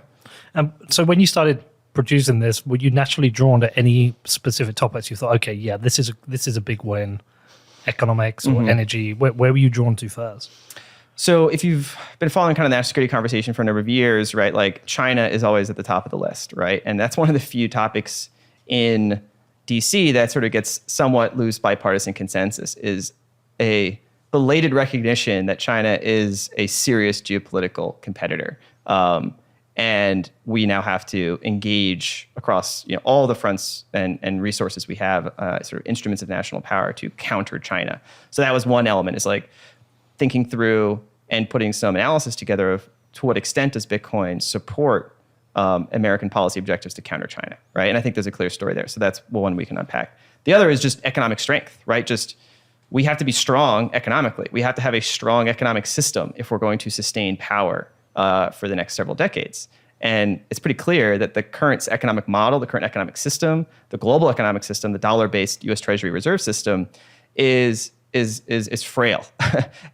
So when you started producing this, were you naturally drawn to any specific topics? You thought, okay, yeah, this is a big win, economics or energy. Where were you drawn to first? So if you've been following kind of the national security conversation for a number of years, right, like China is always at the top of the list, right? And that's one of the few topics in DC that sort of gets somewhat loose bipartisan consensus, is a belated recognition that China is a serious geopolitical competitor. And we now have to engage across all the fronts and resources we have, sort of instruments of national power to counter China. So that was one element, is like thinking through and putting some analysis together of to what extent does Bitcoin support American policy objectives to counter China, right? And I think there's a clear story there. So that's one we can unpack. The other is just economic strength, right? Just we have to be strong economically. We have to have a strong economic system if we're going to sustain power for the next several decades. And it's pretty clear that the current economic model, the current economic system, the global economic system, the dollar-based U.S. Treasury reserve system is frail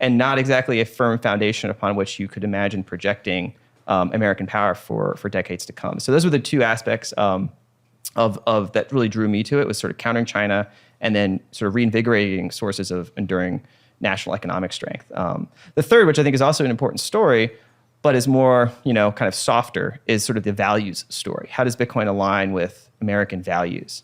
and not exactly a firm foundation upon which you could imagine projecting American power for decades to come. So those were the two aspects of that really drew me to it, was sort of countering China and then sort of reinvigorating sources of enduring national economic strength. The third, which I think is also an important story, but is more, kind of softer, is sort of the values story. How does Bitcoin align with American values?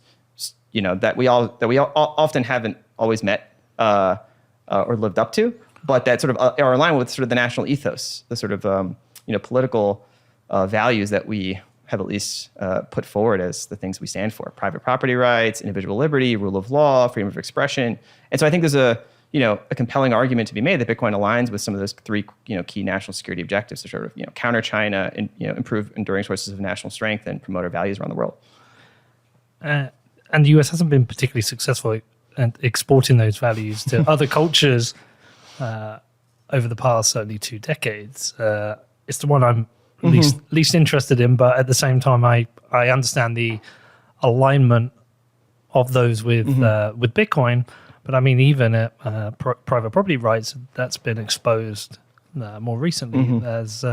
That we often haven't always met or lived up to, but that sort of are aligned with sort of the national ethos, the sort of political values that we have at least put forward as the things we stand for: private property rights, individual liberty, rule of law, freedom of expression. And so I think there's a compelling argument to be made that Bitcoin aligns with some of those three, key national security objectives to sort of, counter China and, improve enduring sources of national strength and promote our values around the world. And the US hasn't been particularly successful at exporting those values to other cultures over the past certainly 2 decades. It's the one I'm least interested in, but at the same time, I understand the alignment of those with Bitcoin. But I mean, even at private property rights, that's been exposed more recently as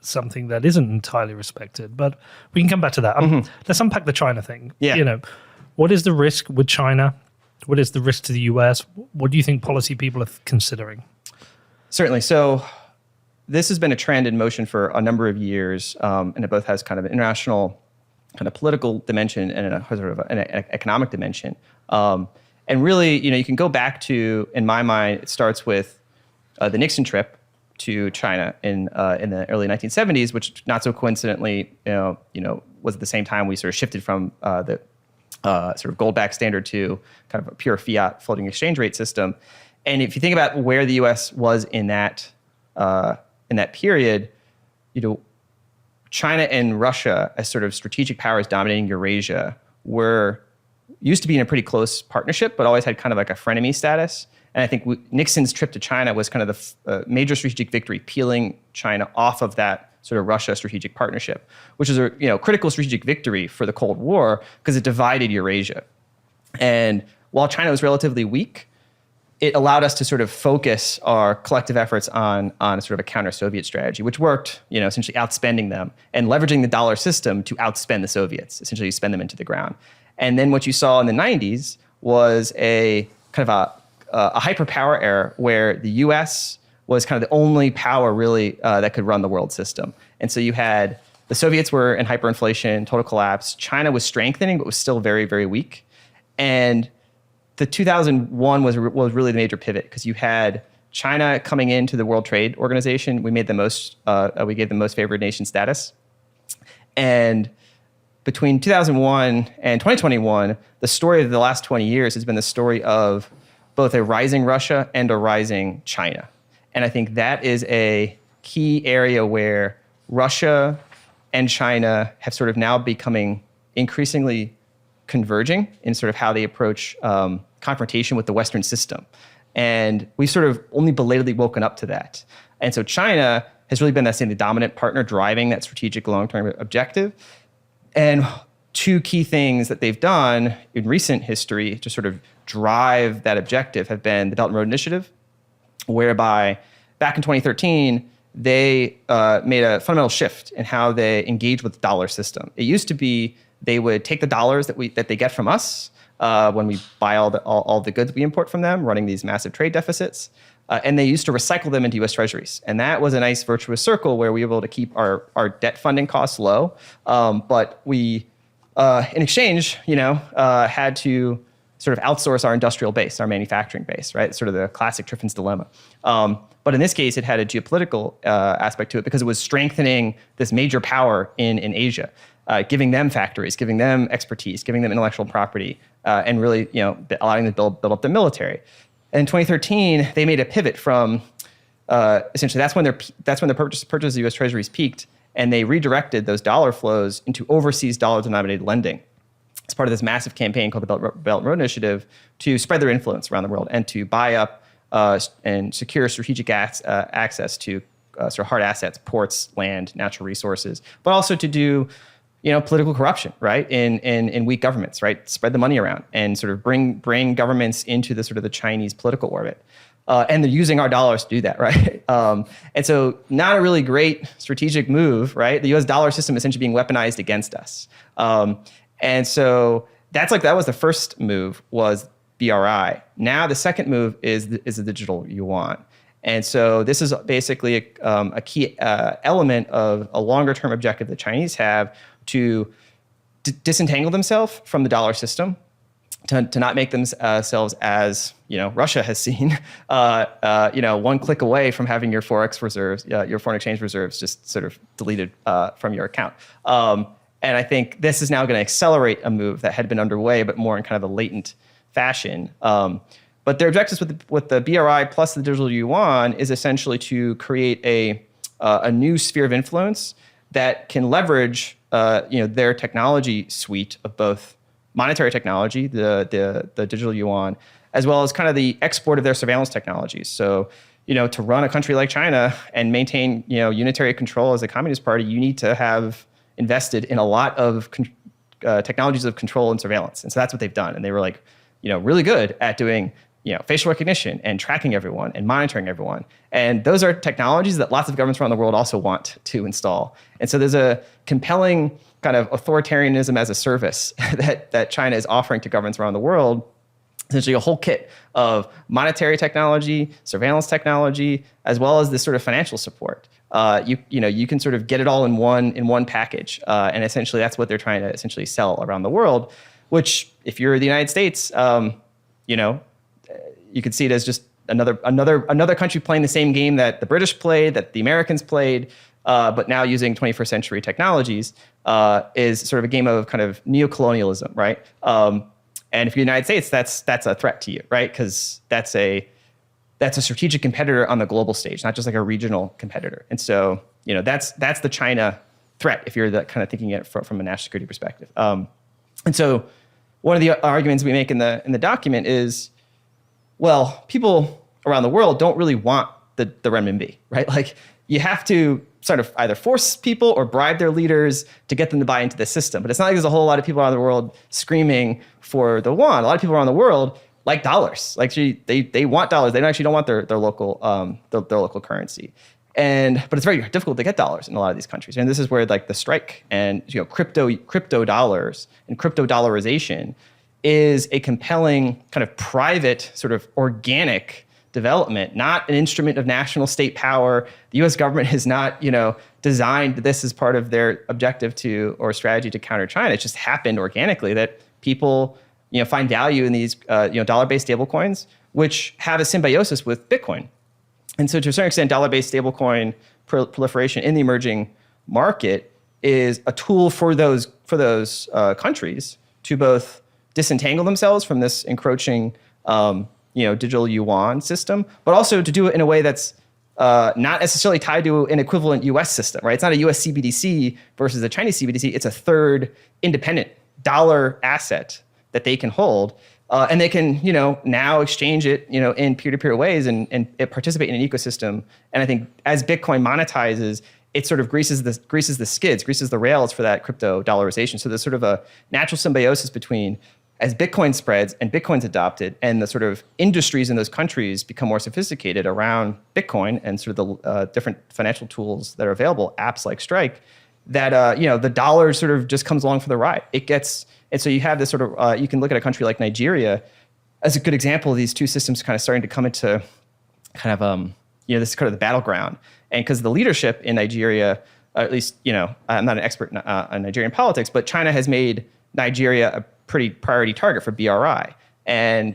something that isn't entirely respected. But we can come back to that. Let's unpack the China thing. Yeah. What is the risk with China? What is the risk to the US? What do you think policy people are considering? Certainly. So this has been a trend in motion for a number of years, and it both has kind of an international kind of political dimension and a sort of an economic dimension. And really, you can go back to, in my mind, it starts with the Nixon trip to China in the early 1970s, which not so coincidentally, was at the same time we sort of shifted from the sort of gold-backed standard to kind of a pure fiat floating exchange rate system. And if you think about where the U.S. was in that period, China and Russia as sort of strategic powers dominating Eurasia used to be in a pretty close partnership, but always had kind of like a frenemy status. And I think Nixon's trip to China was kind of the major strategic victory, peeling China off of that sort of Russia strategic partnership, which is a critical strategic victory for the Cold War because it divided Eurasia. And while China was relatively weak, it allowed us to sort of focus our collective efforts on sort of a counter-Soviet strategy, which worked, essentially outspending them and leveraging the dollar system to outspend the Soviets, essentially spend them into the ground. And then what you saw in the 90s was a kind of a hyperpower era where the US was kind of the only power really that could run the world system. And so you had the Soviets were in hyperinflation, total collapse. China was strengthening, but was still very, very weak. And the 2001 was really the major pivot because you had China coming into the World Trade Organization. We gave them most favored nation status. And between 2001 and 2021, the story of the last 20 years has been the story of both a rising Russia and a rising China. And I think that is a key area where Russia and China have sort of now becoming increasingly converging in sort of how they approach confrontation with the Western system. And we've sort of only belatedly woken up to that. And so China has really been the dominant partner driving that strategic long-term objective. And two key things that they've done in recent history to sort of drive that objective have been the Belt and Road Initiative, whereby back in 2013, they made a fundamental shift in how they engage with the dollar system. It used to be they would take the dollars that they get from us when we buy all the goods we import from them, running these massive trade deficits, and they used to recycle them into U.S. Treasuries. And that was a nice virtuous circle where we were able to keep our debt funding costs low, but we, in exchange, had to sort of outsource our industrial base, our manufacturing base, right? Sort of the classic Triffin's dilemma. But in this case, it had a geopolitical aspect to it because it was strengthening this major power in Asia, giving them factories, giving them expertise, giving them intellectual property, and really, allowing them to build up the military. And in 2013, they made a pivot from essentially that's when the purchase of U.S. Treasuries peaked, and they redirected those dollar flows into overseas dollar-denominated lending. As part of this massive campaign called the Belt and Road Initiative to spread their influence around the world and to buy up and secure strategic access to sort of hard assets, ports, land, natural resources, but also to do, political corruption, right? In weak governments, right? Spread the money around and sort of bring governments into the sort of the Chinese political orbit. And they're using our dollars to do that, right? And so not a really great strategic move, right? The US dollar system essentially being weaponized against us. And so that was the first move, was BRI. Now the second move is the digital yuan. And so this is basically a key element of a longer term objective the Chinese have to disentangle themselves from the dollar system, to not make themselves as, Russia has seen, one click away from having your Forex reserves, your foreign exchange reserves just sort of deleted from your account. And I think this is now going to accelerate a move that had been underway, but more in kind of a latent fashion. But their objectives with the BRI plus the digital yuan is essentially to create a new sphere of influence that can leverage their technology suite of both monetary technology, the digital yuan, as well as kind of the export of their surveillance technologies. So, to run a country like China and maintain unitary control as a communist party, you need to have invested in a lot of technologies of control and surveillance. And so that's what they've done. And they were really good at doing, facial recognition and tracking everyone and monitoring everyone. And those are technologies that lots of governments around the world also want to install. And so there's a compelling kind of authoritarianism as a service that China is offering to governments around the world, essentially a whole kit of monetary technology, surveillance technology, as well as this sort of financial support. You can sort of get it all in one package, and essentially that's what they're trying to essentially sell around the world. Which, if you're the United States, you could see it as just another country playing the same game that the British played, that the Americans played, but now using 21st century technologies, is sort of a game of kind of neocolonialism, right? And if you're the United States, that's a threat to you, right? Because that's a strategic competitor on the global stage, not just like a regional competitor. And so, that's the China threat if you're kind of thinking it from a national security perspective. And so one of the arguments we make in the document is, well, people around the world don't really want the renminbi, right? Like, you have to sort of either force people or bribe their leaders to get them to buy into the system. But it's not like there's a whole lot of people around the world screaming for the yuan. A lot of people around the world like dollars. Like, they want dollars. They don't want their local currency. But it's very difficult to get dollars in a lot of these countries. And this is where the strike and crypto dollars and crypto dollarization is a compelling kind of private sort of organic development, not an instrument of national state power. The U.S. government has not designed this as part of their objective to or strategy to counter China. It just happened organically that people find value in these dollar-based stablecoins, which have a symbiosis with Bitcoin. And so to a certain extent, dollar-based stablecoin proliferation in the emerging market is a tool for those countries to both disentangle themselves from this encroaching digital yuan system, but also to do it in a way that's not necessarily tied to an equivalent US system, right? It's not a US CBDC versus a Chinese CBDC. It's a third independent dollar asset that they can hold. And they can, now exchange it, in peer-to-peer ways and participate in an ecosystem. And I think as Bitcoin monetizes, it sort of greases the rails for that crypto dollarization. So there's sort of a natural symbiosis between as Bitcoin spreads and Bitcoin's adopted and the sort of industries in those countries become more sophisticated around Bitcoin and sort of the different financial tools that are available, apps like Strike, that, the dollar sort of just comes along for the ride. And so you have this sort of, you can look at a country like Nigeria as a good example of these two systems kind of starting to come into kind of, this is kind of the battleground. And because the leadership in Nigeria, at least, I'm not an expert on Nigerian politics, but China has made Nigeria a pretty priority target for BRI. And,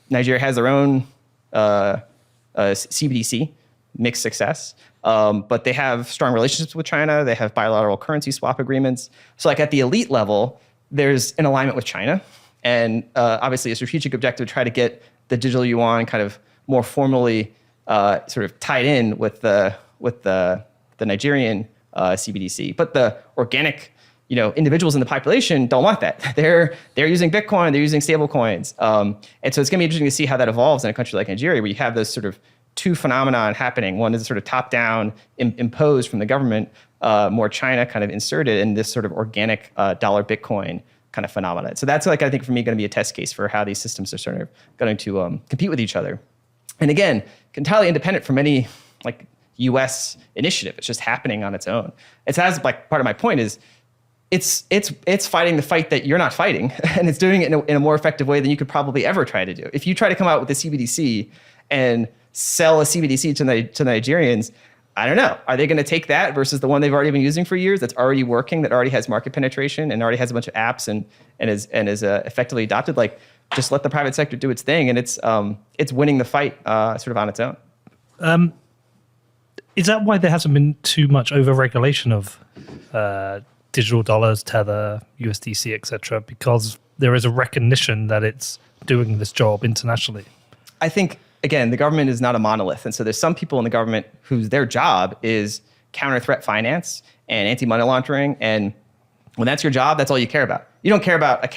Nigeria has their own CBDC, mixed success. But they have strong relationships with China. They have bilateral currency swap agreements. So like at the elite level, there's an alignment with China. And obviously a strategic objective to try to get the digital yuan kind of more formally sort of tied in with the Nigerian CBDC. But the organic individuals in the population don't want that. They're using Bitcoin, they're using stablecoins. And so it's gonna be interesting to see how that evolves in a country like Nigeria, where you have those sort of two phenomenon happening. One is sort of top-down, imposed from the government, more China kind of inserted, in this sort of organic dollar Bitcoin kind of phenomenon. So that's I think for me going to be a test case for how these systems are sort of going to compete with each other. And again, entirely independent from any like U.S. initiative. It's just happening on its own. It's as like part of my point is, it's fighting the fight that you're not fighting, and it's doing it in a more effective way than you could probably ever try to do. If you try to come out with a CBDC and sell a CBDC to Nigerians, I don't know. Are they going to take that versus the one they've already been using for years that's already working, that already has market penetration and already has a bunch of apps and is effectively adopted? Like, just let the private sector do its thing, and it's winning the fight sort of on its own. Is that why there hasn't been too much over-regulation of digital dollars, Tether, USDC, etc.? Because there is a recognition that it's doing this job internationally. I think, again, the government is not a monolith. And so there's some people in the government whose their job is counter-threat finance and anti-money laundering. And when that's your job, that's all you care about. You don't care about a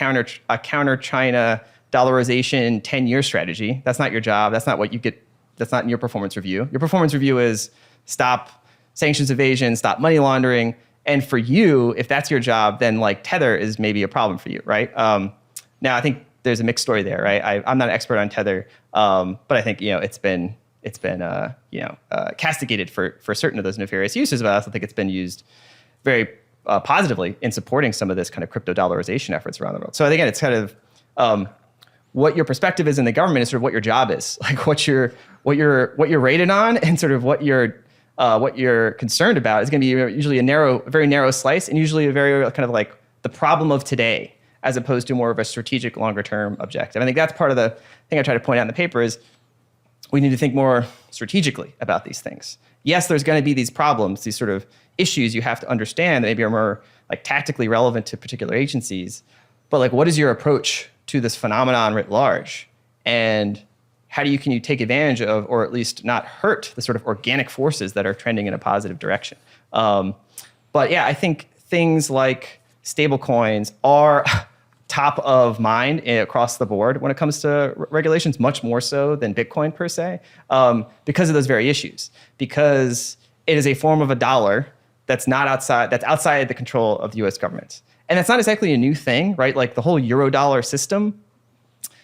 counter-China dollarization 10-year strategy. That's not your job. That's not what you get. That's not in your performance review. Your performance review is stop sanctions evasion, stop money laundering. And for you, if that's your job, then like Tether is maybe a problem for you, right? Now, I think there's a mixed story there, right? I'm not an expert on Tether, but I think it's been castigated for certain of those nefarious uses. But I also think it's been used very positively in supporting some of this kind of crypto dollarization efforts around the world. So again, it's kind of what your perspective is in the government is sort of what your job is, like what you're rated on, and sort of what you're concerned about is going to be usually a very narrow slice, and usually a very kind of like the problem of today, as opposed to more of a strategic, longer-term objective. I think that's part of the thing I try to point out in the paper is we need to think more strategically about these things. Yes, there's going to be these problems, these sort of issues you have to understand that maybe are more like tactically relevant to particular agencies, but like what is your approach to this phenomenon writ large? And how can you take advantage of, or at least not hurt, the sort of organic forces that are trending in a positive direction? But yeah, I think things like stablecoins are top of mind across the board when it comes to regulations, much more so than Bitcoin per se, because of those very issues. Because it is a form of a dollar that's outside the control of the U.S. government, and that's not exactly a new thing, right? Like the whole Eurodollar system,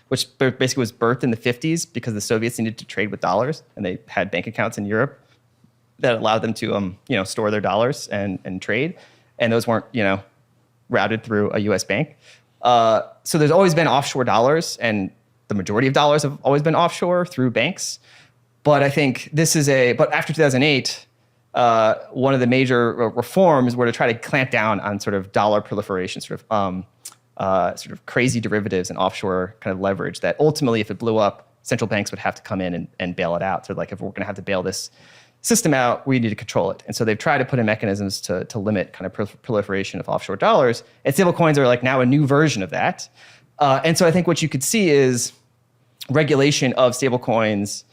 which basically was birthed in the 50s because the Soviets needed to trade with dollars, and they had bank accounts in Europe that allowed them to store their dollars and trade, and those weren't routed through a U.S. bank. So there's always been offshore dollars, and the majority of dollars have always been offshore through banks. But I think but after 2008, one of the major reforms were to try to clamp down on sort of dollar proliferation, sort of crazy derivatives and offshore kind of leverage that ultimately, if it blew up, central banks would have to come in and bail it out. So like, if we're going to have to bail this system out, we need to control it. And so they've tried to put in mechanisms to limit kind of proliferation of offshore dollars. And stablecoins are like now a new version of that. And so I think what you could see is regulation of stablecoins,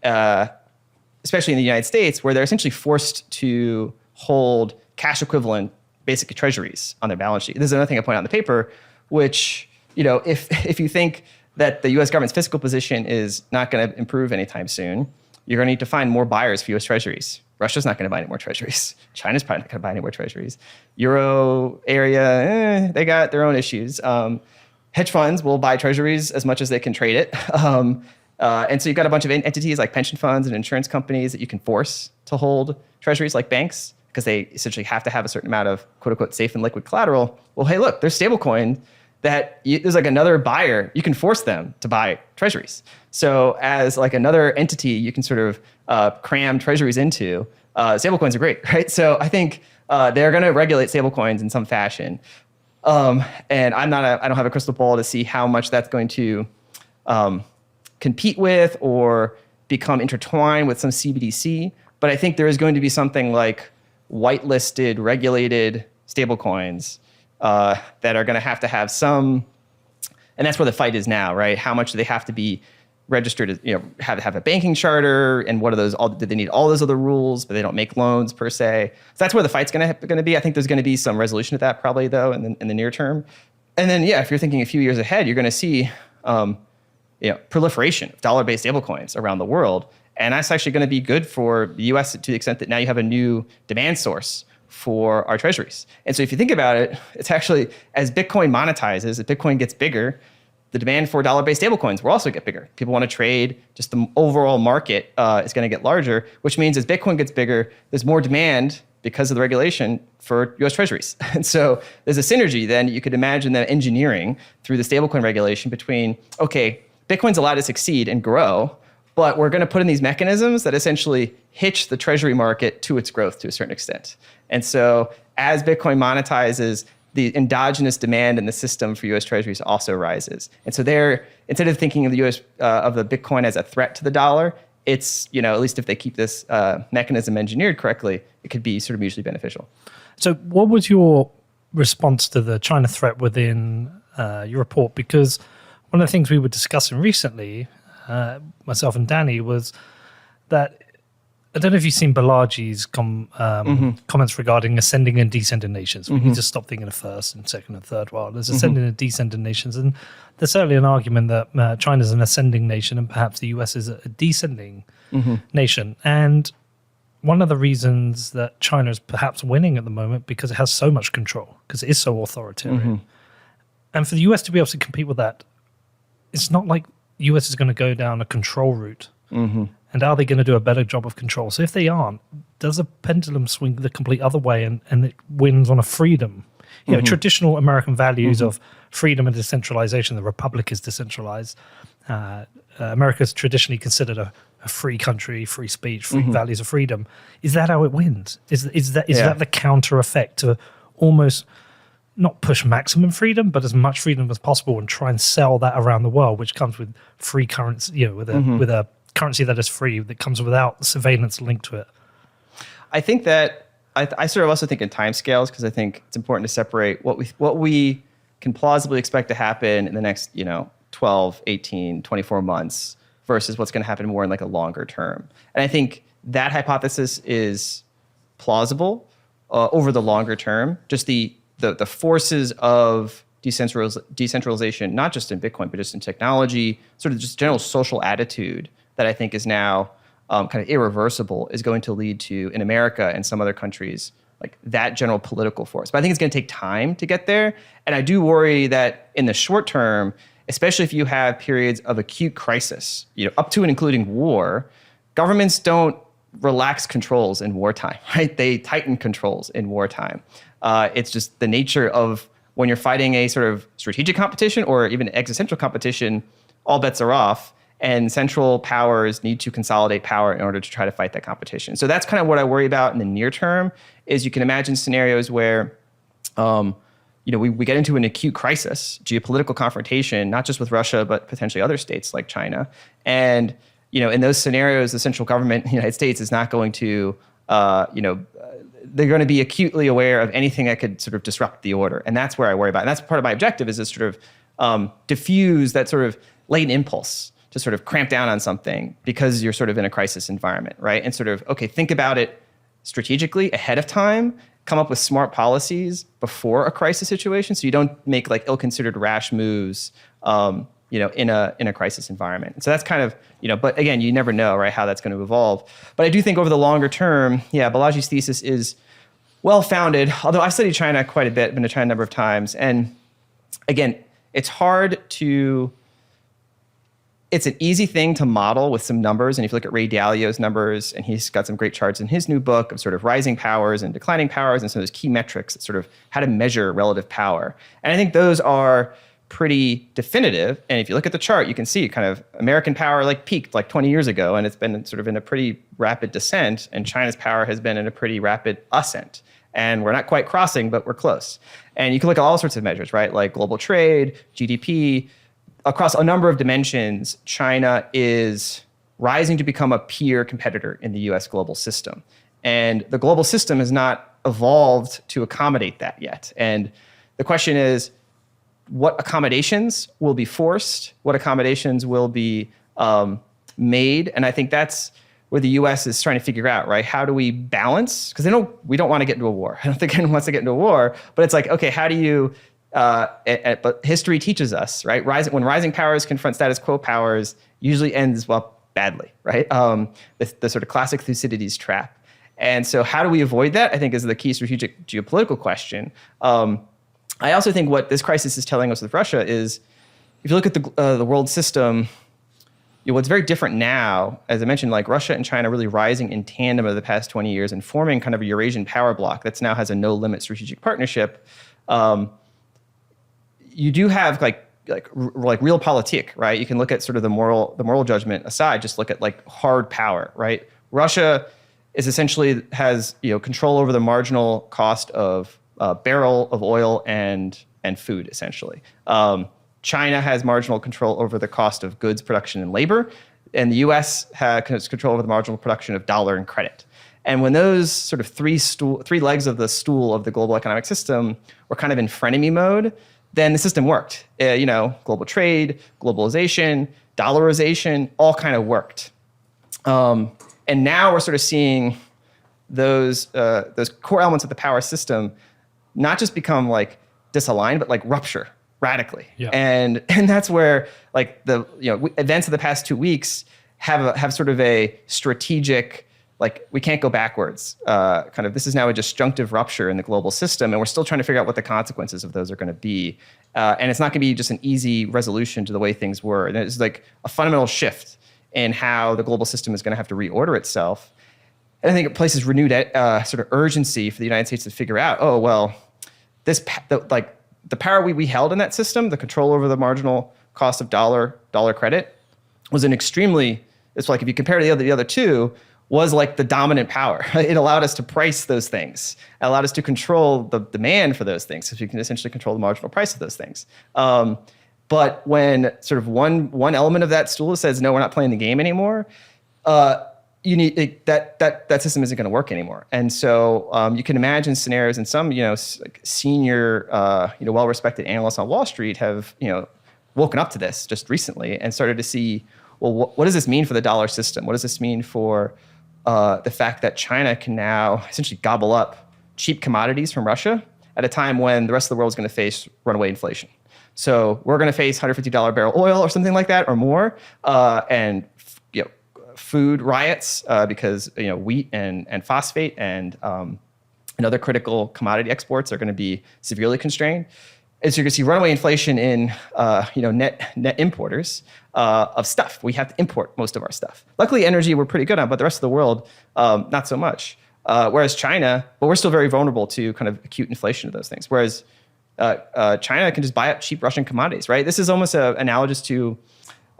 especially in the United States, where they're essentially forced to hold cash equivalent basic treasuries on their balance sheet. This is another thing I point out in the paper, which, if you think that the US government's fiscal position is not going to improve anytime soon, you're going to need to find more buyers for US treasuries. Russia's not going to buy any more treasuries. China's probably not going to buy any more treasuries. Euro area, they got their own issues. hedge funds will buy treasuries as much as they can trade it. And so you've got a bunch of entities like pension funds and insurance companies that you can force to hold treasuries like banks because they essentially have to have a certain amount of quote unquote safe and liquid collateral. Well, hey, look, there's stablecoin that there's like another buyer. You can force them to buy treasuries. So as like another entity, you can sort of cram treasuries into. Stablecoins are great, right? So I think they're going to regulate stablecoins in some fashion. And I don't have a crystal ball to see how much that's going to compete with or become intertwined with some CBDC. But I think there is going to be something like whitelisted, regulated stablecoins that are going to have some, and that's where the fight is now, right? How much do they have to be registered, have a banking charter, and what are those? Do they need all those other rules? But they don't make loans per se. So that's where the fight's going to be. I think there's going to be some resolution to that probably though in the near term. And then if you're thinking a few years ahead, you're going to see proliferation of dollar-based stablecoins around the world, and that's actually going to be good for the U.S. to the extent that now you have a new demand source for our treasuries. And so if you think about it, it's actually as Bitcoin monetizes, as Bitcoin gets bigger, the demand for dollar-based stablecoins will also get bigger. People want to trade. Just the overall market is going to get larger, which means as Bitcoin gets bigger, there's more demand because of the regulation for U.S. treasuries. And so there's a synergy then you could imagine them engineering through the stablecoin regulation between, okay, Bitcoin's allowed to succeed and grow, but we're going to put in these mechanisms that essentially hitch the treasury market to its growth to a certain extent. And so as Bitcoin monetizes, the endogenous demand in the system for U.S. treasuries also rises. And so instead of thinking of the U.S. Of the Bitcoin as a threat to the dollar, it's, at least if they keep this mechanism engineered correctly, it could be sort of mutually beneficial. So what was your response to the China threat within your report? Because one of the things we were discussing recently, myself and Danny, was that I don't know if you've seen Balaji's comments regarding ascending and descending nations. We need to stop thinking of first and second and third world. There's ascending and descending nations. And there's certainly an argument that China's an ascending nation and perhaps the US is a descending nation. And one of the reasons that China is perhaps winning at the moment because it has so much control, because it is so authoritarian. And for the US to be able to compete with that, it's not like the US is going to go down a control route. And are they going to do a better job of control? So if they aren't, does a pendulum swing the complete other way and it wins on a freedom? Traditional American values of freedom and decentralization. The republic is decentralized. America's traditionally considered a free country, free speech, free values of freedom. Is that how it wins? Is that the counter effect to almost not push maximum freedom, but as much freedom as possible and try and sell that around the world, which comes with free currency, with a currency that is free, that comes without surveillance linked to it? I think that I sort of also think in timescales, because I think it's important to separate what we can plausibly expect to happen in the next 12, 18, 24 months versus what's going to happen more in like a longer term. And I think that hypothesis is plausible over the longer term. Just the forces of decentralization, not just in Bitcoin, but just in technology, sort of just general social attitude that I think is now kind of irreversible, is going to lead to, in America and some other countries, like that general political force. But I think it's going to take time to get there. And I do worry that in the short term, especially if you have periods of acute crisis, up to and including war, governments don't relax controls in wartime, right? They tighten controls in wartime. It's just the nature of when you're fighting a sort of strategic competition or even existential competition, all bets are off. And central powers need to consolidate power in order to try to fight that competition. So that's kind of what I worry about in the near term, is you can imagine scenarios where we get into an acute crisis, geopolitical confrontation, not just with Russia, but potentially other states like China. And in those scenarios, the central government, the United States, is not going to, they're going to be acutely aware of anything that could sort of disrupt the order. And that's where I worry about. And that's part of my objective, is to sort of diffuse that sort of latent impulse to sort of cramp down on something because you're sort of in a crisis environment, right? And sort of, okay, think about it strategically ahead of time, come up with smart policies before a crisis situation, so you don't make like ill-considered rash moves, in a crisis environment. And so that's kind of, but again, you never know, right, how that's going to evolve. But I do think over the longer term, Balaji's thesis is well-founded, although I've studied China quite a bit, been to China a number of times. And again, it's hard to, it's an easy thing to model with some numbers. And if you look at Ray Dalio's numbers, and he's got some great charts in his new book of sort of rising powers and declining powers and some of those key metrics that sort of how to measure relative power. And I think those are pretty definitive. And if you look at the chart, you can see kind of American power like peaked like 20 years ago, and it's been sort of in a pretty rapid descent, and China's power has been in a pretty rapid ascent. And we're not quite crossing, but we're close. And you can look at all sorts of measures, right? Like global trade, GDP. Across a number of dimensions, China is rising to become a peer competitor in the US global system. And the global system has not evolved to accommodate that yet. And the question is, what accommodations will be forced? What accommodations will be made? And I think that's where the US is trying to figure out, right? How do we balance? Because we don't want to get into a war. I don't think anyone wants to get into a war, but it's like, okay, how do you, but history teaches us, right? When rising powers confront status quo powers, usually ends, well, badly, right? The sort of classic Thucydides trap. And so how do we avoid that, I think, is the key strategic geopolitical question. I also think what this crisis is telling us with Russia is, if you look at the world system, what's very different now, as I mentioned, like Russia and China really rising in tandem over the past 20 years and forming kind of a Eurasian power bloc that now has a no-limit strategic partnership. You do have like realpolitik, right? You can look at sort of the moral judgment aside, just look at like hard power, right? Russia is essentially has control over the marginal cost of a barrel of oil and food, essentially. China has marginal control over the cost of goods production and labor, and the U.S. has control over the marginal production of dollar and credit. And when those sort of three legs of the stool of the global economic system were kind of in frenemy mode, then the system worked. Global trade, globalization, dollarization, all kind of worked. And now we're sort of seeing those core elements of the power system not just become like disaligned, but like rupture radically. Yeah. And that's where like the events of the past 2 weeks have sort of a strategic, like we can't go backwards. Kind of this is now a disjunctive rupture in the global system, and we're still trying to figure out what the consequences of those are going to be. And it's not going to be just an easy resolution to the way things were. And it's like a fundamental shift in how the global system is going to have to reorder itself. And I think it places renewed sort of urgency for the United States to figure out, oh, well, the power we held in that system, the control over the marginal cost of dollar credit, was an extremely, it's like if you compare to the other two, was like the dominant power. It allowed us to price those things. It allowed us to control the demand for those things, because we can essentially control the marginal price of those things. But when sort of one element of that stool says, no, we're not playing the game anymore, you need that system isn't going to work anymore. And so you can imagine scenarios, and some like senior well-respected analysts on Wall Street have woken up to this just recently and started to see, well, what does this mean for the dollar system? What does this mean for the fact that China can now essentially gobble up cheap commodities from Russia at a time when the rest of the world is going to face runaway inflation? So we're going to face $150 barrel oil or something like that or more, and food riots because wheat and phosphate and other critical commodity exports are going to be severely constrained. And so you're going to see runaway inflation in net importers of stuff. We have to import most of our stuff. Luckily, energy we're pretty good on, but the rest of the world not so much. Whereas China, but we're still very vulnerable to kind of acute inflation of those things. Whereas China can just buy up cheap Russian commodities, right? This is almost analogous to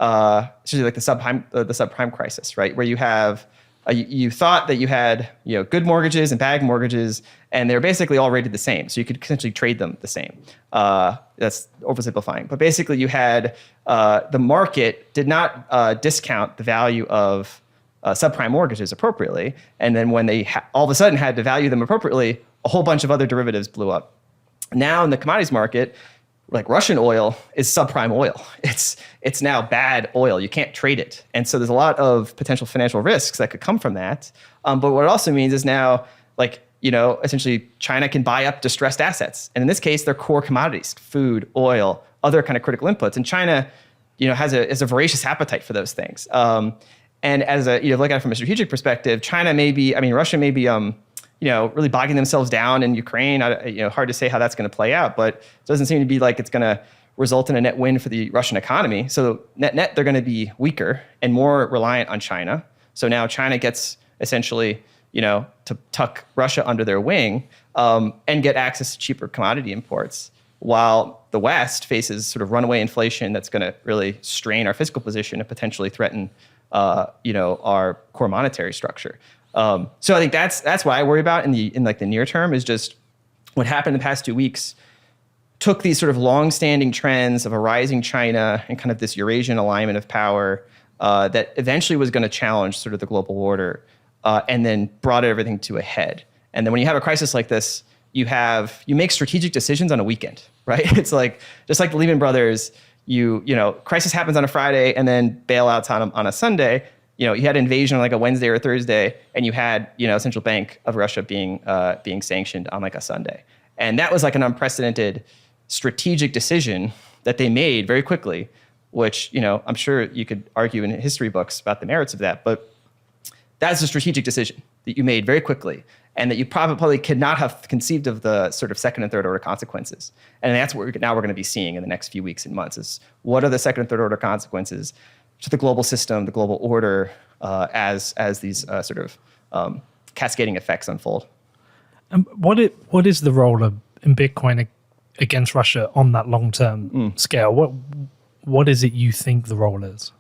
essentially like the subprime crisis, right? Where you have you thought that you had good mortgages and bad mortgages, and they're basically all rated the same, so you could essentially trade them the same. That's oversimplifying, but basically you had the market did not discount the value of subprime mortgages appropriately, and then when they all of a sudden had to value them appropriately, a whole bunch of other derivatives blew up. Now in the commodities market, like Russian oil is subprime oil. It's now bad oil. You can't trade it. And so there's a lot of potential financial risks that could come from that. But what it also means is now, essentially China can buy up distressed assets. And in this case, they're core commodities, food, oil, other kind of critical inputs. And China, has a voracious appetite for those things. And as look at it from a strategic perspective, Russia may be, really bogging themselves down in Ukraine. Hard to say how that's going to play out, but it doesn't seem to be like it's going to result in a net win for the Russian economy. So net, they're going to be weaker and more reliant on China. So now China gets essentially, to tuck Russia under their wing and get access to cheaper commodity imports, while the West faces sort of runaway inflation that's going to really strain our fiscal position and potentially threaten, our core monetary structure. So I think that's what I worry about in the near term, is just what happened in the past 2 weeks took these sort of long-standing trends of a rising China and kind of this Eurasian alignment of power that eventually was going to challenge sort of the global order, and then brought everything to a head. And then when you have a crisis like this, you make strategic decisions on a weekend, right? It's like, just like the Lehman Brothers, crisis happens on a Friday and then bailouts on a Sunday. You had invasion on like a Wednesday or Thursday, and you had, central bank of Russia being sanctioned on like a Sunday. And that was like an unprecedented strategic decision that they made very quickly, which, I'm sure you could argue in history books about the merits of that, but that's a strategic decision that you made very quickly, and that you probably could not have conceived of the sort of second and third order consequences. And that's what we're going to be seeing in the next few weeks and months, is what are the second and third order consequences to the global system, the global order, as these sort of cascading effects unfold. What is the role in Bitcoin against Russia on that long-term scale? What is it you think the role is?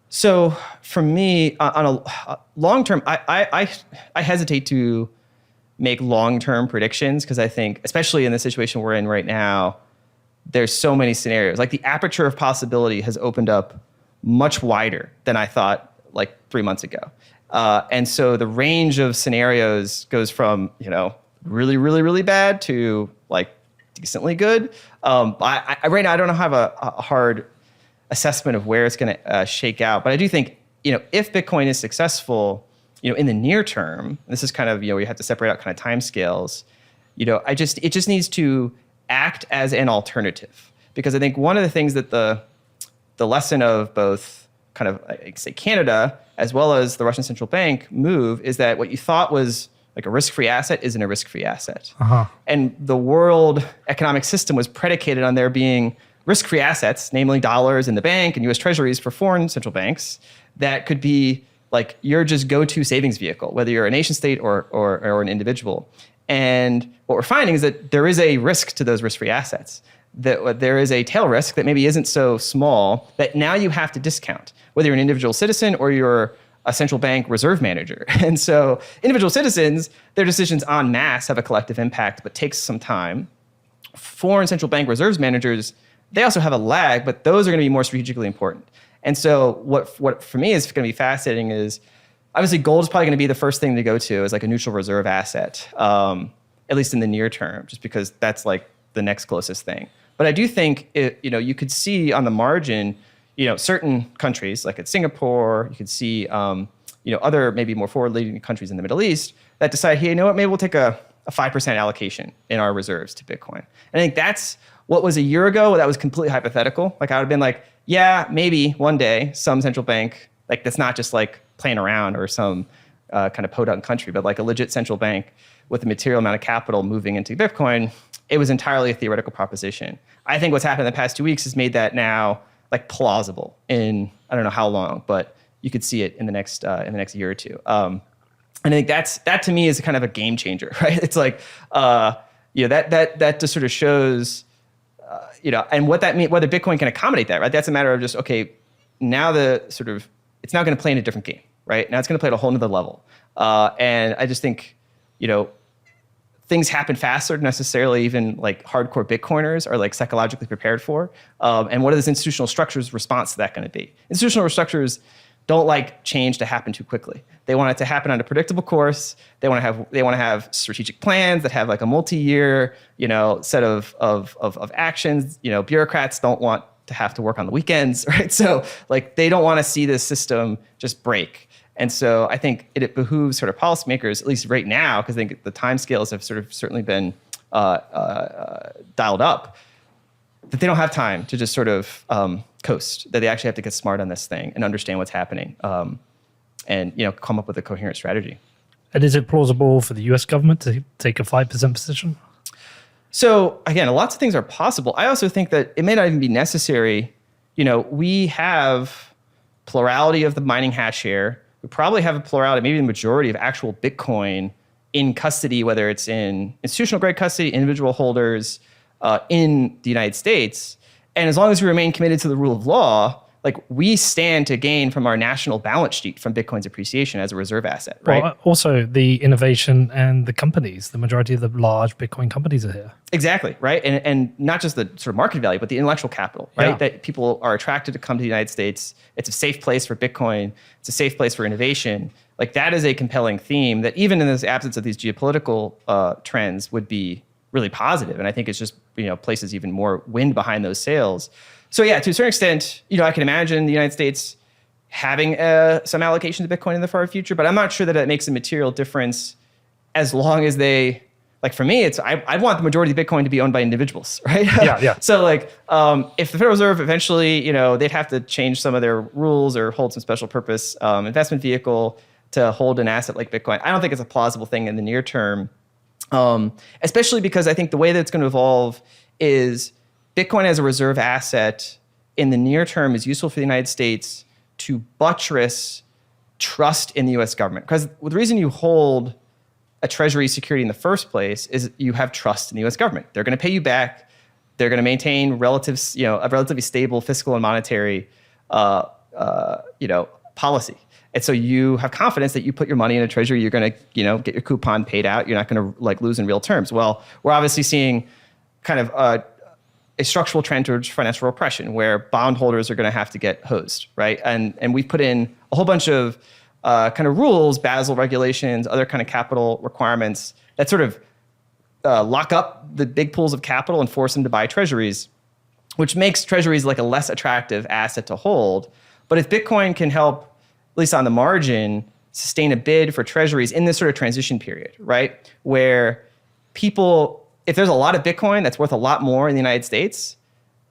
So for me, on a long term, I hesitate to make long-term predictions, because I think, especially in the situation we're in right now, there's so many scenarios. Like, the aperture of possibility has opened up much wider than I thought like 3 months ago. And so the range of scenarios goes from, really, really, really bad to like decently good. I right now, I don't have a hard assessment of where it's going to shake out. But I do think, if Bitcoin is successful, in the near term, this is kind of, you have to separate out kind of timescales. It just needs to act as an alternative, because I think one of the things that the lesson of both kind of, say, Canada as well as the Russian central bank move is that what you thought was like a risk-free asset isn't a risk-free asset. And the world economic system was predicated on there being risk-free assets, namely dollars in the bank and U.S. treasuries for foreign central banks, that could be like your just go-to savings vehicle, whether you're a nation state or an individual. And what we're finding is that there is a risk to those risk-free assets, that there is a tail risk that maybe isn't so small that now you have to discount, whether you're an individual citizen or you're a central bank reserve manager. And so individual citizens, their decisions en masse have a collective impact, but takes some time. Foreign central bank reserves managers, they also have a lag, but those are going to be more strategically important. And so what for me is going to be fascinating is, obviously gold is probably going to be the first thing to go to as like a neutral reserve asset, at least in the near term, just because that's like the next closest thing. But I do think you could see on the margin, certain countries like at Singapore, you could see other maybe more forward-leaning countries in the Middle East that decide, hey, maybe we'll take a 5% allocation in our reserves to Bitcoin. And I think that's what was a year ago, that was completely hypothetical. Like, I would have been like, yeah, maybe one day some central bank, like, that's not just like playing around or some kind of podunk country, but like a legit central bank with a material amount of capital moving into Bitcoin, it was entirely a theoretical proposition. I think what's happened in the past 2 weeks has made that now like plausible in, I don't know how long, but you could see it in the next year or two. And I think that to me is kind of a game changer, right? It's like, that just sort of shows, and what that means, whether Bitcoin can accommodate that, right? That's a matter of just, okay, now it's now going to play in a different game, right? Now it's going to play at a whole nother level. And I just think, things happen faster than necessarily even like hardcore Bitcoiners are like psychologically prepared for. And what are those institutional structures' response to that going to be? Institutional structures don't like change to happen too quickly. They want it to happen on a predictable course. They want to have strategic plans that have like a multi-year, set of actions. Bureaucrats don't want to have to work on the weekends, right? So like they don't want to see this system just break. And so I think it behooves sort of policymakers, at least right now, because I think the timescales have sort of certainly been dialed up, that they don't have time to just sort of coast, that they actually have to get smart on this thing and understand what's happening, and come up with a coherent strategy. And is it plausible for the US government to take a 5% position? So again, lots of things are possible. I also think that it may not even be necessary. We have plurality of the mining hash here. We probably have a plurality, maybe the majority of actual Bitcoin in custody, whether it's in institutional grade custody, individual holders in the United States. And as long as we remain committed to the rule of law, like we stand to gain from our national balance sheet from Bitcoin's appreciation as a reserve asset, right? Well, also the innovation and the companies, the majority of the large Bitcoin companies are here. Exactly, right? And not just the sort of market value, but the intellectual capital, right? Yeah. That people are attracted to come to the United States. It's a safe place for Bitcoin. It's a safe place for innovation. Like that is a compelling theme that even in the absence of these geopolitical trends would be really positive. And I think it's just, places even more wind behind those sails. So yeah, to a certain extent, I can imagine the United States having some allocation to Bitcoin in the far future, but I'm not sure that it makes a material difference as long as they, like for me, I want the majority of Bitcoin to be owned by individuals, right? Yeah. So if the Federal Reserve eventually, they'd have to change some of their rules or hold some special purpose investment vehicle to hold an asset like Bitcoin. I don't think it's a plausible thing in the near term, especially because I think the way that it's going to evolve is Bitcoin as a reserve asset in the near term is useful for the United States to buttress trust in the US government. Because the reason you hold a treasury security in the first place is you have trust in the US government. They're going to pay you back. They're going to maintain a relatively stable fiscal and monetary policy. And so you have confidence that you put your money in a treasury, you're going to, get your coupon paid out. You're not going to lose in real terms. Well, we're obviously seeing kind of a structural trend towards financial repression where bondholders are going to have to get hosed, right? And we've put in a whole bunch of kind of rules, Basel regulations, other kind of capital requirements that sort of lock up the big pools of capital and force them to buy treasuries, which makes treasuries like a less attractive asset to hold. But if Bitcoin can help, at least on the margin, sustain a bid for treasuries in this sort of transition period, right? Where people, if there's a lot of Bitcoin that's worth a lot more in the United States,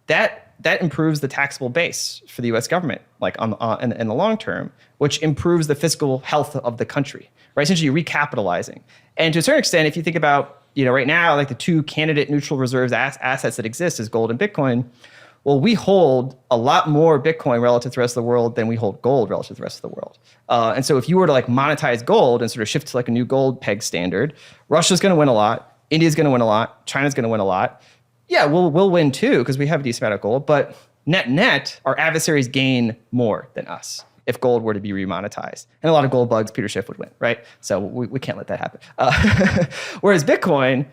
that improves the taxable base for the U.S. government, like in the long term, which improves the fiscal health of the country, right? Essentially recapitalizing. And to a certain extent, if you think about, right now, like the two candidate neutral reserves assets that exist is gold and Bitcoin. Well, we hold a lot more Bitcoin relative to the rest of the world than we hold gold relative to the rest of the world. And so if you were to monetize gold and sort of shift to a new gold peg standard, Russia's going to win a lot. India's going to win a lot. China's going to win a lot. Yeah, we'll win too because we have a decent amount of gold. But net, our adversaries gain more than us if gold were to be remonetized. And a lot of gold bugs, Peter Schiff would win, right? So we can't let that happen. Whereas Bitcoin,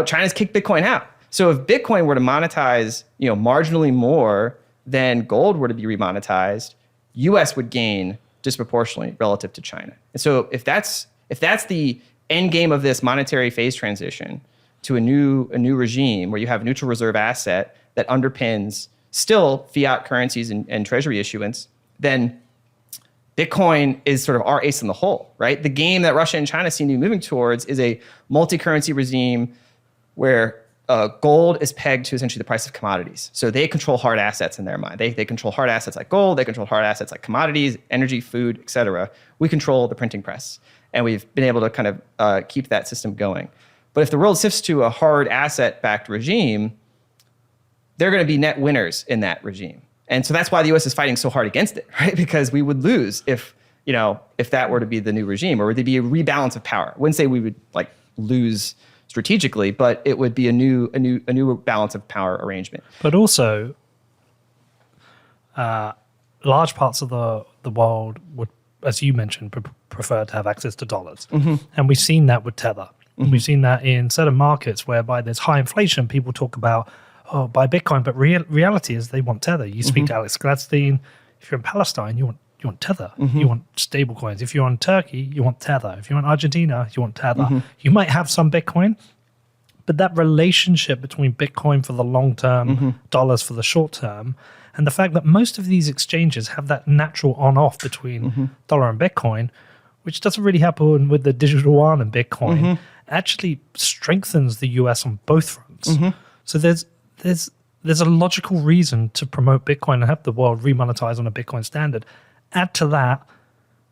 China's kicked Bitcoin out. So if Bitcoin were to monetize, marginally more than gold were to be remonetized, US would gain disproportionately relative to China. And so if that's the end game of this monetary phase transition to a new regime where you have a neutral reserve asset that underpins still fiat currencies and treasury issuance, then Bitcoin is sort of our ace in the hole, right? The game that Russia and China seem to be moving towards is a multi-currency regime where gold is pegged to essentially the price of commodities. So they control hard assets in their mind. They control hard assets like gold. They control hard assets like commodities, energy, food, et cetera. We control the printing press. And we've been able to kind of keep that system going. But if the world shifts to a hard asset-backed regime, they're going to be net winners in that regime. And so that's why the US is fighting so hard against it, right? Because we would lose if that were to be the new regime, or would there be a rebalance of power? I wouldn't say we would lose strategically, but it would be a new balance of power arrangement. But also, large parts of the world would, as you mentioned, prefer to have access to dollars. Mm-hmm. And we've seen that with Tether. Mm-hmm. We've seen that in certain markets whereby there's high inflation. People talk about, buy Bitcoin, but reality is they want Tether. You speak to Alex Gladstein. If you're in Palestine, you want Tether. Mm-hmm. You want stablecoins. If you're in Turkey, you want Tether. If you're in Argentina, you want Tether. Mm-hmm. You might have some Bitcoin, but that relationship between Bitcoin for the long term, dollars for the short term, and the fact that most of these exchanges have that natural on-off between dollar and Bitcoin, which doesn't really happen with the digital yuan and Bitcoin, actually strengthens the US on both fronts. So there's a logical reason to promote Bitcoin and have the world remonetize on a Bitcoin standard. Add to that,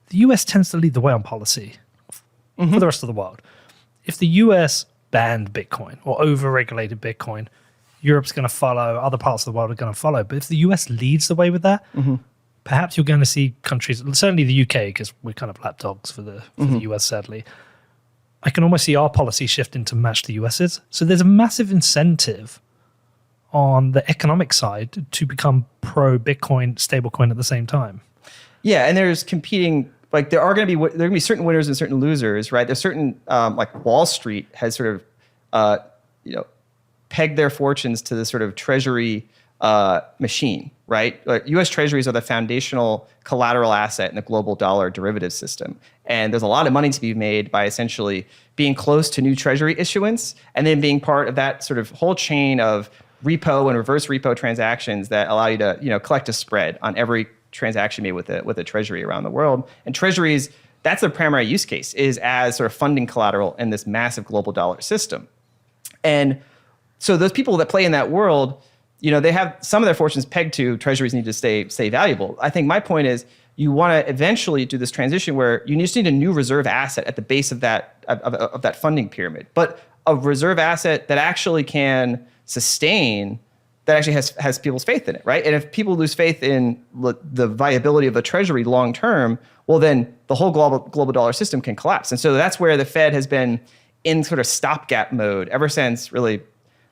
the US tends to lead the way on policy for the rest of the world. If the US banned Bitcoin or over-regulated Bitcoin, Europe's going to follow, other parts of the world are going to follow. But if the US leads the way with that, perhaps you're going to see countries, certainly the UK, because we're kind of lapdogs for the US, sadly. I can almost see our policy shifting to match the US's. So there's a massive incentive on the economic side to become pro-Bitcoin stablecoin at the same time. Yeah, and there's competing, like there are going to be certain winners and certain losers, right? There's certain, like Wall Street has sort of, pegged their fortunes to the sort of treasury machine, right? Like U.S. treasuries are the foundational collateral asset in the global dollar derivative system. And there's a lot of money to be made by essentially being close to new treasury issuance and then being part of that sort of whole chain of repo and reverse repo transactions that allow you to, collect a spread on every transaction made with a treasury around the world. And treasuries, that's their primary use case, is as sort of funding collateral in this massive global dollar system. And so those people that play in that world, they have some of their fortunes pegged to treasuries need to stay valuable. I think my point is you want to eventually do this transition where you just need a new reserve asset at the base of that funding pyramid, but a reserve asset that actually can sustain, that actually has people's faith in it, right? And if people lose faith in the viability of the treasury long term, well, then the whole global dollar system can collapse. And so that's where the Fed has been in sort of stopgap mode ever since really.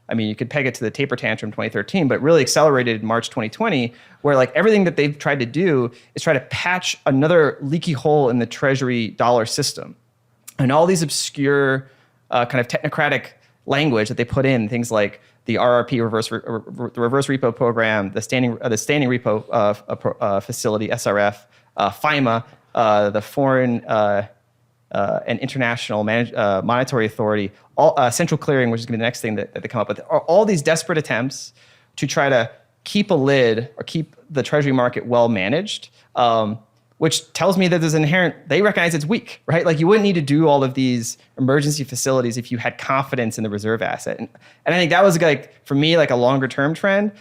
I mean, you could peg it to the taper tantrum 2013, but really accelerated in March 2020, where like everything that they've tried to do is try to patch another leaky hole in the treasury dollar system. And all these obscure kind of technocratic language that they put in, things like the RRP reverse repo program, the standing repo facility, SRF, FIMA, the foreign and international monetary authority, central clearing, which is going to be the next thing that they come up with, are all these desperate attempts to try to keep a lid or keep the treasury market well managed, which tells me that there's they recognize it's weak, right? Like you wouldn't need to do all of these emergency facilities if you had confidence in the reserve asset. And I think that was like, for me, like a longer term trend.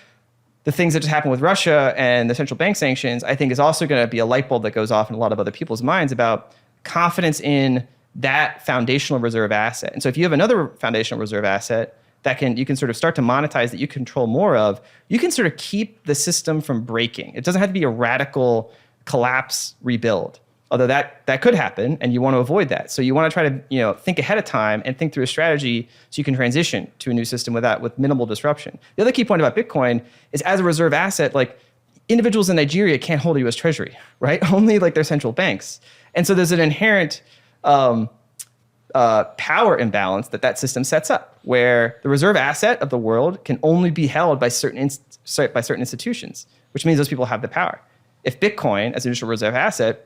The things that just happened with Russia and the central bank sanctions, I think is also going to be a light bulb that goes off in a lot of other people's minds about confidence in that foundational reserve asset. And so if you have another foundational reserve asset that you can sort of start to monetize, that you control more of, you can sort of keep the system from breaking. It doesn't have to be a radical collapse rebuild, although that could happen and you want to avoid that. So you want to try to think ahead of time and think through a strategy so you can transition to a new system with minimal disruption. The other key point about Bitcoin is as a reserve asset, like individuals in Nigeria can't hold a US Treasury, right? Only like their central banks. And so there's an inherent power imbalance that system sets up, where the reserve asset of the world can only be held by certain institutions, which means those people have the power. If Bitcoin, as an initial reserve asset,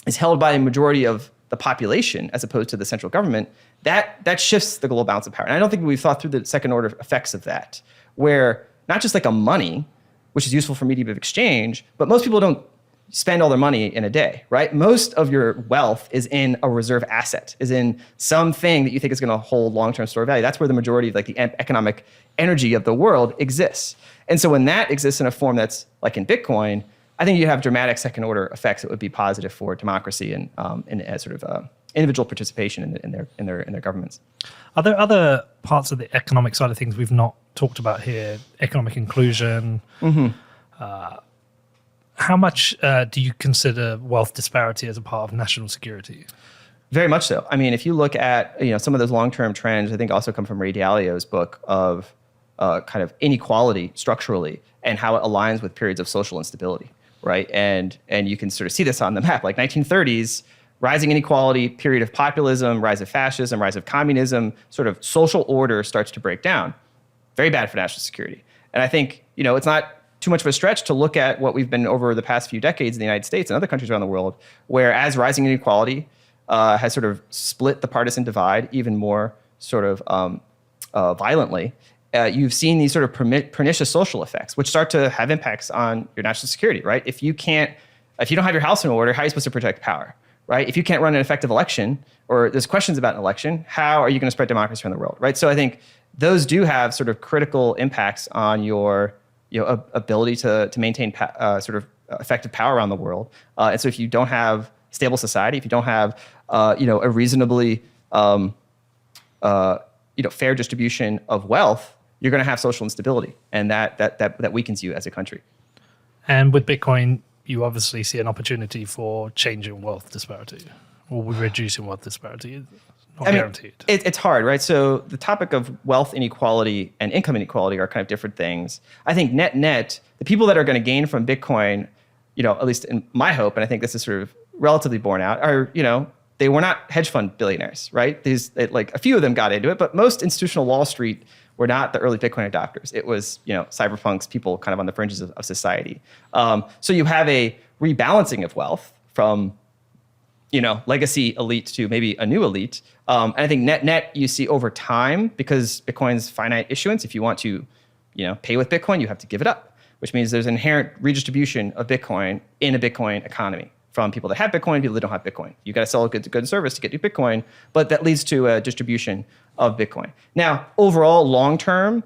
is held by a majority of the population as opposed to the central government, that shifts the global balance of power. And I don't think we've thought through the second order effects of that, where not just like a money, which is useful for medium of exchange, but most people don't spend all their money in a day, right? Most of your wealth is in a reserve asset, is in something that you think is going to hold long-term store value. That's where the majority of like the economic energy of the world exists. And so when that exists in a form that's like in Bitcoin, I think you have dramatic second-order effects that would be positive for democracy and sort of individual participation in their governments. Are there other parts of the economic side of things we've not talked about here? Economic inclusion. How much do you consider wealth disparity as a part of national security? Very much so. I mean, if you look at some of those long-term trends, I think also come from Ray Dalio's book of kind of inequality structurally and how it aligns with periods of social instability, right? And you can sort of see this on the map, like 1930s, rising inequality, period of populism, rise of fascism, rise of communism, sort of social order starts to break down. Very bad for national security. And I think, it's not too much of a stretch to look at what we've been over the past few decades in the United States and other countries around the world, where as rising inequality has sort of split the partisan divide even more sort of violently, you've seen these sort of pernicious social effects, which start to have impacts on your national security, right? If you don't have your house in order, how are you supposed to protect power, right? If you can't run an effective election, or there's questions about an election, how are you going to spread democracy around the world, right? So I think those do have sort of critical impacts on your ability to maintain sort of effective power around the world. And so if you don't have stable society, if you don't have a reasonably fair distribution of wealth, you're going to have social instability, and that weakens you as a country. And with Bitcoin, you obviously see an opportunity for changing wealth disparity or reducing wealth disparity. Not guaranteed. It's hard, right? So the topic of wealth inequality and income inequality are kind of different things. I think net, the people that are going to gain from Bitcoin, at least in my hope, and I think this is sort of relatively borne out, are, they were not hedge fund billionaires, right? A few of them got into it, but most institutional Wall Street were not the early Bitcoin adopters. It was, cyberpunks, people kind of on the fringes of society. So you have a rebalancing of wealth from, legacy elite to maybe a new elite. And I think net, you see over time, because Bitcoin's finite issuance, if you want to, pay with Bitcoin, you have to give it up, which means there's inherent redistribution of Bitcoin in a Bitcoin economy from people that have Bitcoin, people that don't have Bitcoin. You got to sell a good service to get new Bitcoin, but that leads to a distribution of Bitcoin. Now, overall, long term,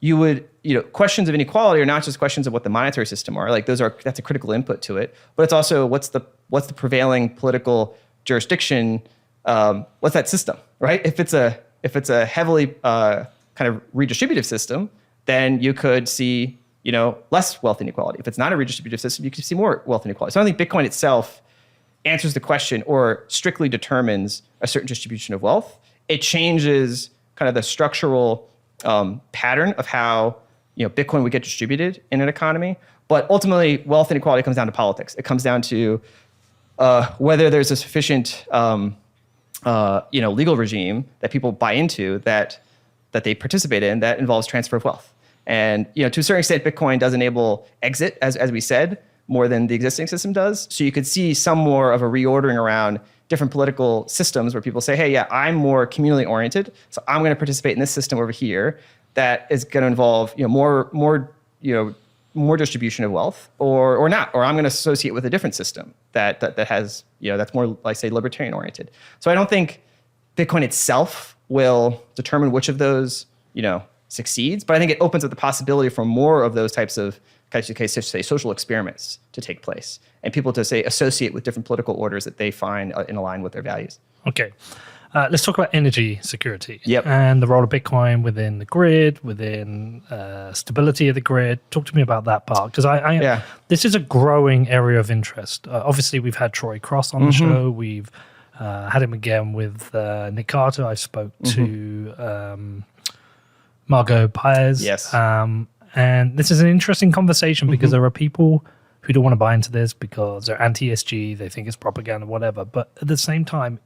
you would, questions of inequality are not just questions of what the monetary system are. Like that's a critical input to it, but it's also what's the prevailing political jurisdiction. What's that system, right? If it's a heavily kind of redistributive system, then you could see less wealth inequality. If it's not a redistributive system, you could see more wealth inequality. So I don't think Bitcoin itself answers the question or strictly determines a certain distribution of wealth. It changes kind of the structural pattern of how Bitcoin would get distributed in an economy. But ultimately, wealth inequality comes down to politics. It comes down to whether there's a sufficient legal regime that people buy into that they participate in that involves transfer of wealth. And to a certain extent, Bitcoin does enable exit, as we said, more than the existing system does. So you could see some more of a reordering around different political systems where people say, hey, yeah, I'm more communally oriented, so I'm going to participate in this system over here that is going to involve more distribution of wealth, or not, or I'm going to associate with a different system that has that's more, like, say, libertarian oriented. So I don't think Bitcoin itself will determine which of those succeeds, but I think it opens up the possibility for more of those types of say social experiments to take place, and people to say associate with different political orders that they find in align with their values. Okay. Let's talk about energy security. Yep. And the role of Bitcoin within the grid, within stability of the grid. Talk to me about that part, because this is a growing area of interest. Obviously, we've had Troy Cross on the show. We've had him again with Nick Carter. I spoke to Margot Paez. Yes. And this is an interesting conversation because there are people who don't want to buy into this because they're anti-ESG, they think it's propaganda, whatever. But at the same time,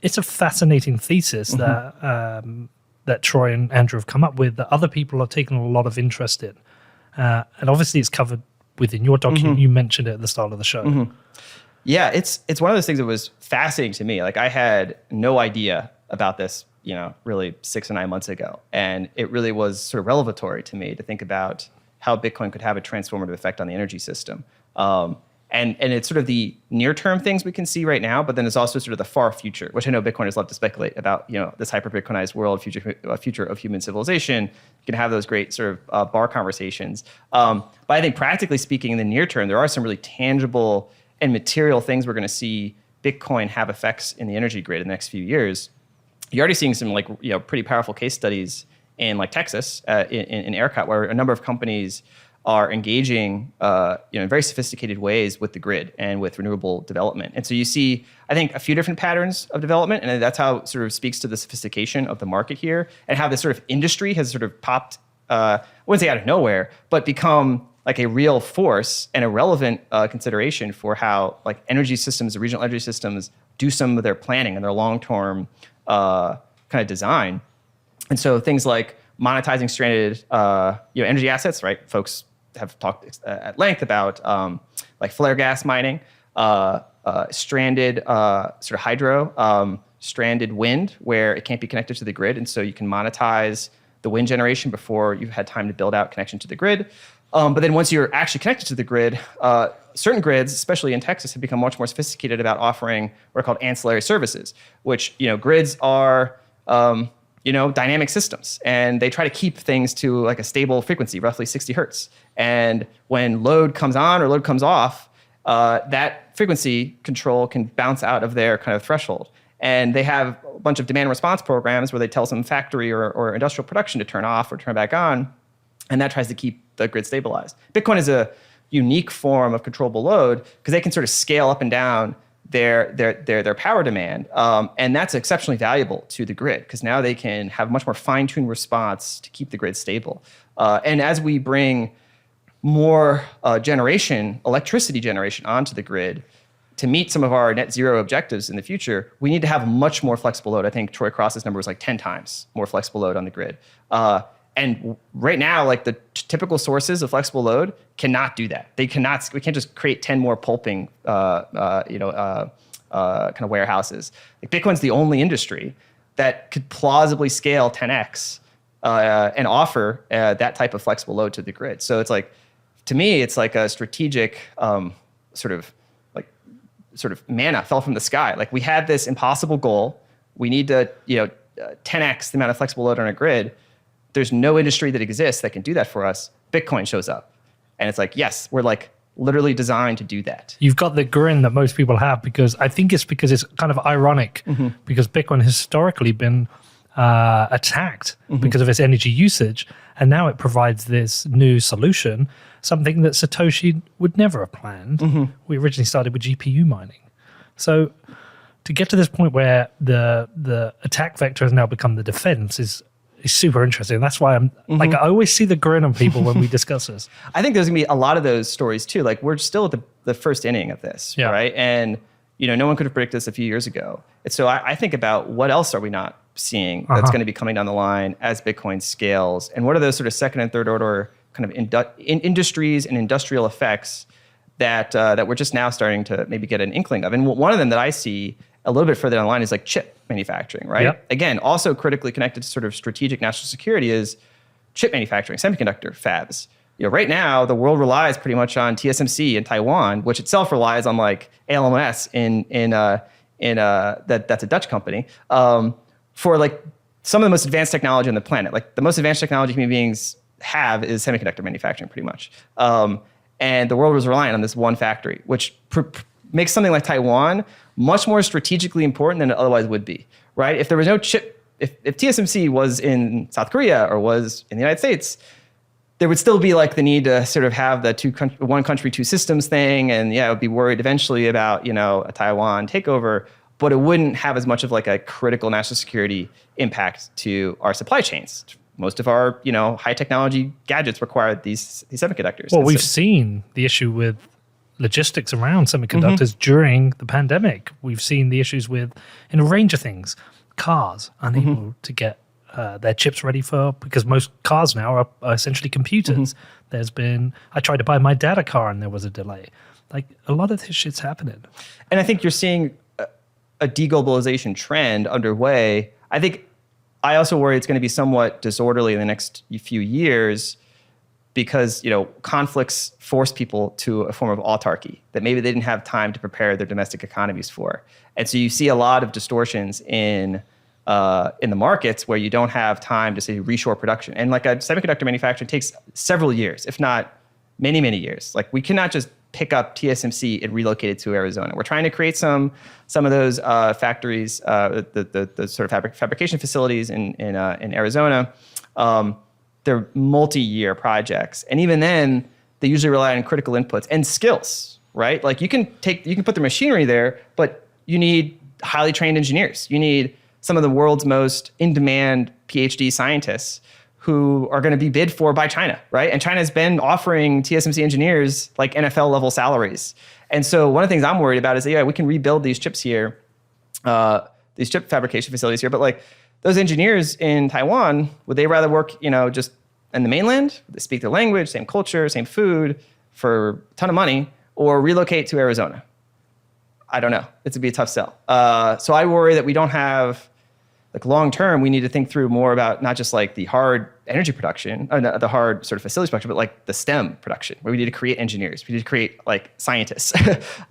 it's a fascinating thesis that Troy and Andrew have come up with that other people are taking a lot of interest in. And obviously it's covered within your document. You mentioned it at the start of the show. Yeah, it's one of those things that was fascinating to me. Like, I had no idea about this, really 6 or 9 months ago. And it really was sort of revelatory to me to think about how Bitcoin could have a transformative effect on the energy system. And it's sort of the near-term things we can see right now, but then it's also sort of the far future, which I know Bitcoiners love to speculate about, this hyper-Bitcoinized world, future of human civilization. You can have those great sort of bar conversations. But I think practically speaking, in the near term, there are some really tangible and material things we're going to see Bitcoin have effects in the energy grid in the next few years. You're already seeing some pretty powerful case studies in Texas, in ERCOT, where a number of companies are engaging in very sophisticated ways with the grid and with renewable development. And so you see, I think, a few different patterns of development, and that's how it sort of speaks to the sophistication of the market here, and how this sort of industry has sort of popped, I wouldn't say out of nowhere, but become like a real force and a relevant consideration for how energy systems, the regional energy systems, do some of their planning and their long-term kind of design. And so things like monetizing stranded energy assets, right? Folks have talked at length about flare gas mining, stranded sort of hydro, stranded wind, where it can't be connected to the grid. And so you can monetize the wind generation before you've had time to build out connection to the grid. But then once you're actually connected to the grid, certain grids, especially in Texas, have become much more sophisticated about offering what are called ancillary services, which, grids are, dynamic systems, and they try to keep things to a stable frequency, roughly 60 hertz. And when load comes on or load comes off, that frequency control can bounce out of their kind of threshold. And they have a bunch of demand response programs where they tell some factory or industrial production to turn off or turn back on. And that tries to keep the grid stabilized. Bitcoin is a unique form of controllable load because they can sort of scale up and down their power demand. And that's exceptionally valuable to the grid because now they can have a much more fine-tuned response to keep the grid stable. And as we bring more electricity generation onto the grid to meet some of our net zero objectives in the future, we need to have much more flexible load. I think Troy Cross's number was like 10 times more flexible load on the grid. And right now, like the typical sources of flexible load cannot do that. We can't just create 10 more pulping, kind of warehouses. Like Bitcoin's the only industry that could plausibly scale 10x and offer that type of flexible load to the grid. So it's like, to me, it's like a strategic sort of manna fell from the sky. Like we had this impossible goal. We need to 10x the amount of flexible load on a grid. There's no industry that exists that can do that for us. Bitcoin shows up. And it's like, yes, we're like literally designed to do that. You've got the grin that most people have because it's kind of ironic because Bitcoin has historically been attacked because of its energy usage. And now it provides this new solution, something that Satoshi would never have planned. We originally started with GPU mining. So to get to this point where the attack vector has now become the defense is super interesting. That's why I'm like, I always see the grin on people when we discuss this. I think there's gonna be a lot of those stories too. Like we're still at the first inning of this, right? And no one could have predicted this a few years ago. And so I think about what else are we not seeing that's going to be coming down the line as Bitcoin scales, and what are those sort of second and third order kind of industries and industrial effects that we're just now starting to maybe get an inkling of. And one of them that I see a little bit further down the line is like chip manufacturing, right? Yep. Again, also critically connected to sort of strategic national security is chip manufacturing, semiconductor fabs. Right now, the world relies pretty much on TSMC in Taiwan, which itself relies on like ALMS that's a Dutch company, for like some of the most advanced technology on the planet. Like the most advanced technology human beings have is semiconductor manufacturing pretty much. And the world was relying on this one factory, which makes something like Taiwan much more strategically important than it otherwise would be, right? If there was no chip, if TSMC was in South Korea or was in the United States, there would still be like the need to sort of have the one country, two systems thing. And I would be worried eventually about, a Taiwan takeover, but it wouldn't have as much of like a critical national security impact to our supply chains. Most of our, high technology gadgets require these semiconductors. Well, we've seen the issue with logistics around semiconductors during the pandemic. We've seen the issues with, in a range of things, cars unable to get their chips ready because most cars now are essentially computers. I tried to buy my dad a car and there was a delay. Like a lot of this shit's happening. And I think you're seeing a deglobalization trend underway. I also worry it's going to be somewhat disorderly in the next few years because, conflicts force people to a form of autarky that maybe they didn't have time to prepare their domestic economies for. And so you see a lot of distortions in the markets where you don't have time to say reshore production. And like a semiconductor manufacturing takes several years, if not many, many years. Like we cannot just pick up TSMC and relocate it to Arizona. We're trying to create some of those factories, the sort of fabrication facilities in Arizona. They're multi-year projects, and even then, they usually rely on critical inputs and skills, right? Like you can put the machinery there, but you need highly trained engineers. You need some of the world's most in-demand PhD scientists who are going to be bid for by China, right? And China's been offering TSMC engineers like NFL level salaries. And so one of the things I'm worried about is that, we can rebuild these chips here, these chip fabrication facilities here, but like those engineers in Taiwan, would they rather work, just in the mainland? Would they speak their language, same culture, same food for a ton of money, or relocate to Arizona? I don't know. It's going to be a tough sell. So I worry that we don't have, like long term, we need to think through more about not just like the hard energy production, the hard sort of facilities production, but like the STEM production, where we need to create engineers. We need to create like scientists.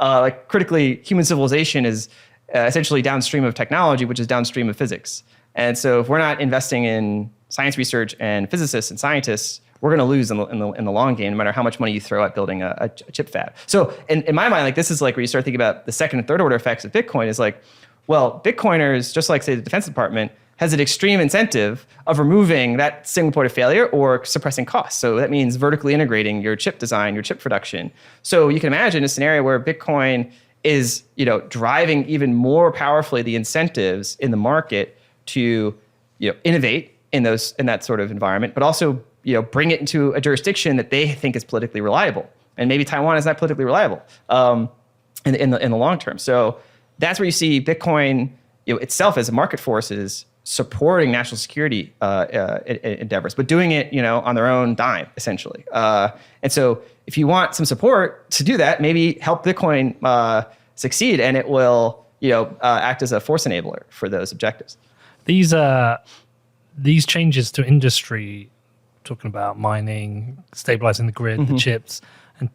Like critically, human civilization is essentially downstream of technology, which is downstream of physics. And so if we're not investing in science research and physicists and scientists, we're going to lose in the long game, no matter how much money you throw at building a chip fab. So in my mind, like this is like where you start thinking about the second and third order effects of Bitcoin is like, Well, Bitcoiners, just like say the Defense Department, has an extreme incentive of removing that single point of failure or suppressing costs. So that means vertically integrating your chip design, your chip production. So you can imagine a scenario where Bitcoin is, driving even more powerfully the incentives in the market to, innovate in that sort of environment, but also, bring it into a jurisdiction that they think is politically reliable. And maybe Taiwan is not politically reliable in the long term. So that's where you see Bitcoin, itself as a market force is supporting national security endeavors, but doing it, on their own dime, essentially. And so if you want some support to do that, maybe help Bitcoin succeed, and it will, act as a force enabler for those objectives. These changes to industry, talking about mining, stabilizing the grid, the chips, and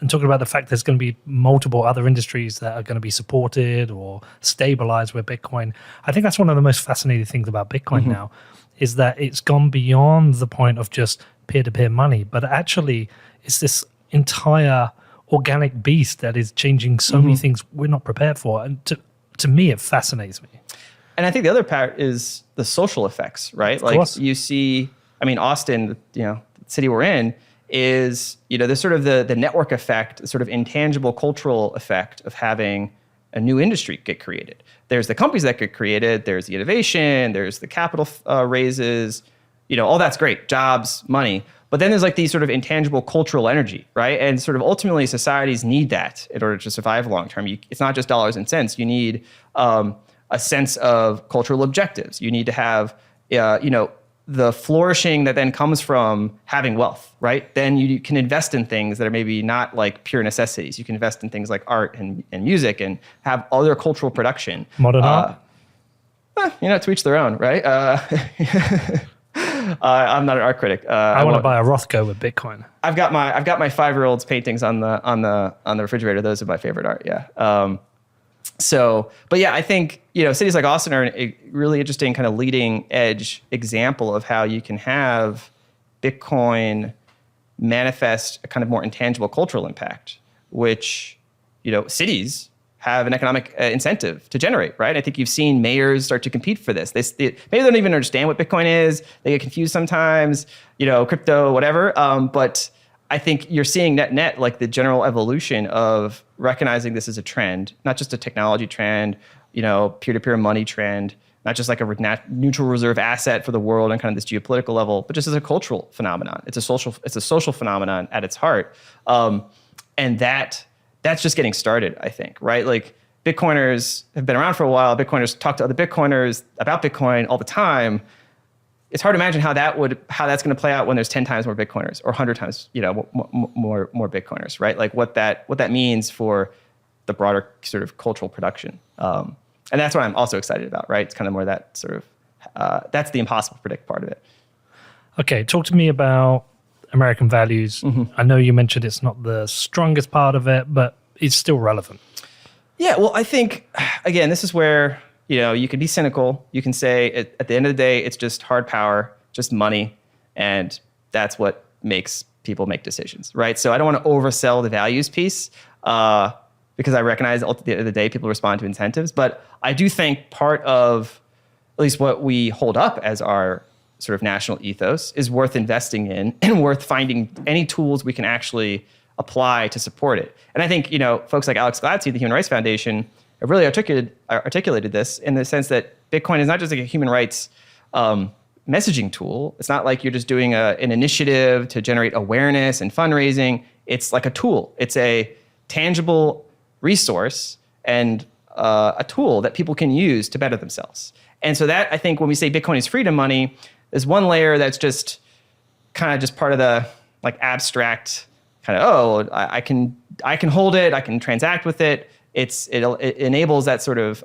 talking about the fact there's going to be multiple other industries that are going to be supported or stabilized with Bitcoin. I think that's one of the most fascinating things about Bitcoin now, is that it's gone beyond the point of just peer-to-peer money, but actually it's this entire organic beast that is changing so many things we're not prepared for. And to me, it fascinates me. And I think the other part is the social effects, right? Of course. You see, Austin, the city we're in, is, there's sort of the network effect, the sort of intangible cultural effect of having a new industry get created. There's the companies that get created, there's the innovation, there's the capital raises, all that's great, jobs, money. But then there's like these sort of intangible cultural energy, right? And sort of ultimately societies need that in order to survive long term. It's not just dollars and cents. You need a sense of cultural objectives. You need to have, the flourishing that then comes from having wealth, right? Then you can invest in things that are maybe not like pure necessities. You can invest in things like art and music and have other cultural production. Modern art? To each their own, right? I'm not an art critic. I want to buy a Rothko with Bitcoin. I've got my 5-year-old's paintings on the refrigerator. Those are my favorite art. Yeah. But yeah, I think, cities like Austin are a really interesting kind of leading edge example of how you can have Bitcoin manifest a kind of more intangible cultural impact, which, cities have an economic incentive to generate, right? I think you've seen mayors start to compete for this. Maybe they don't even understand what Bitcoin is. They get confused sometimes, crypto, whatever. But I think you're seeing net like the general evolution of recognizing this as a trend, not just a technology trend, peer-to-peer money trend, not just like a neutral reserve asset for the world on kind of this geopolitical level, but just as a cultural phenomenon. It's a social phenomenon at its heart. And that's just getting started, I think, right? Like Bitcoiners have been around for a while. Bitcoiners talk to other Bitcoiners about Bitcoin all the time. It's hard to imagine how that's going to play out when there's 10 times more Bitcoiners or 100 times, more Bitcoiners, right? Like what that means for the broader sort of cultural production. And that's what I'm also excited about, right? It's kind of more that sort of, that's the impossible to predict part of it. Okay, talk to me about American values. I know you mentioned it's not the strongest part of it, but it's still relevant. Yeah, well, I think, again, this is where, you can be cynical. You can say at the end of the day, it's just hard power, just money. And that's what makes people make decisions, right? So I don't want to oversell the values piece because I recognize at the end of the day, people respond to incentives. But I do think part of at least what we hold up as our sort of national ethos is worth investing in and worth finding any tools we can actually apply to support it. And I think, folks like Alex Gladstein, the Human Rights Foundation, have really articulated this in the sense that Bitcoin is not just like a human rights messaging tool. It's not like you're just doing an initiative to generate awareness and fundraising. It's like a tool. It's a tangible resource and a tool that people can use to better themselves. And so that, I think, when we say Bitcoin is freedom money, there's one layer that's just kind of just part of the like abstract kind of, I can hold it, I can transact with it. It enables that sort of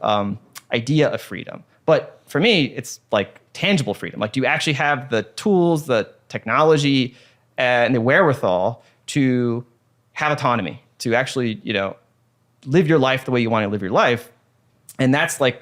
idea of freedom. But for me, it's like tangible freedom. Like, do you actually have the tools, the technology, and the wherewithal to have autonomy, to actually, live your life the way you want to live your life? And that's like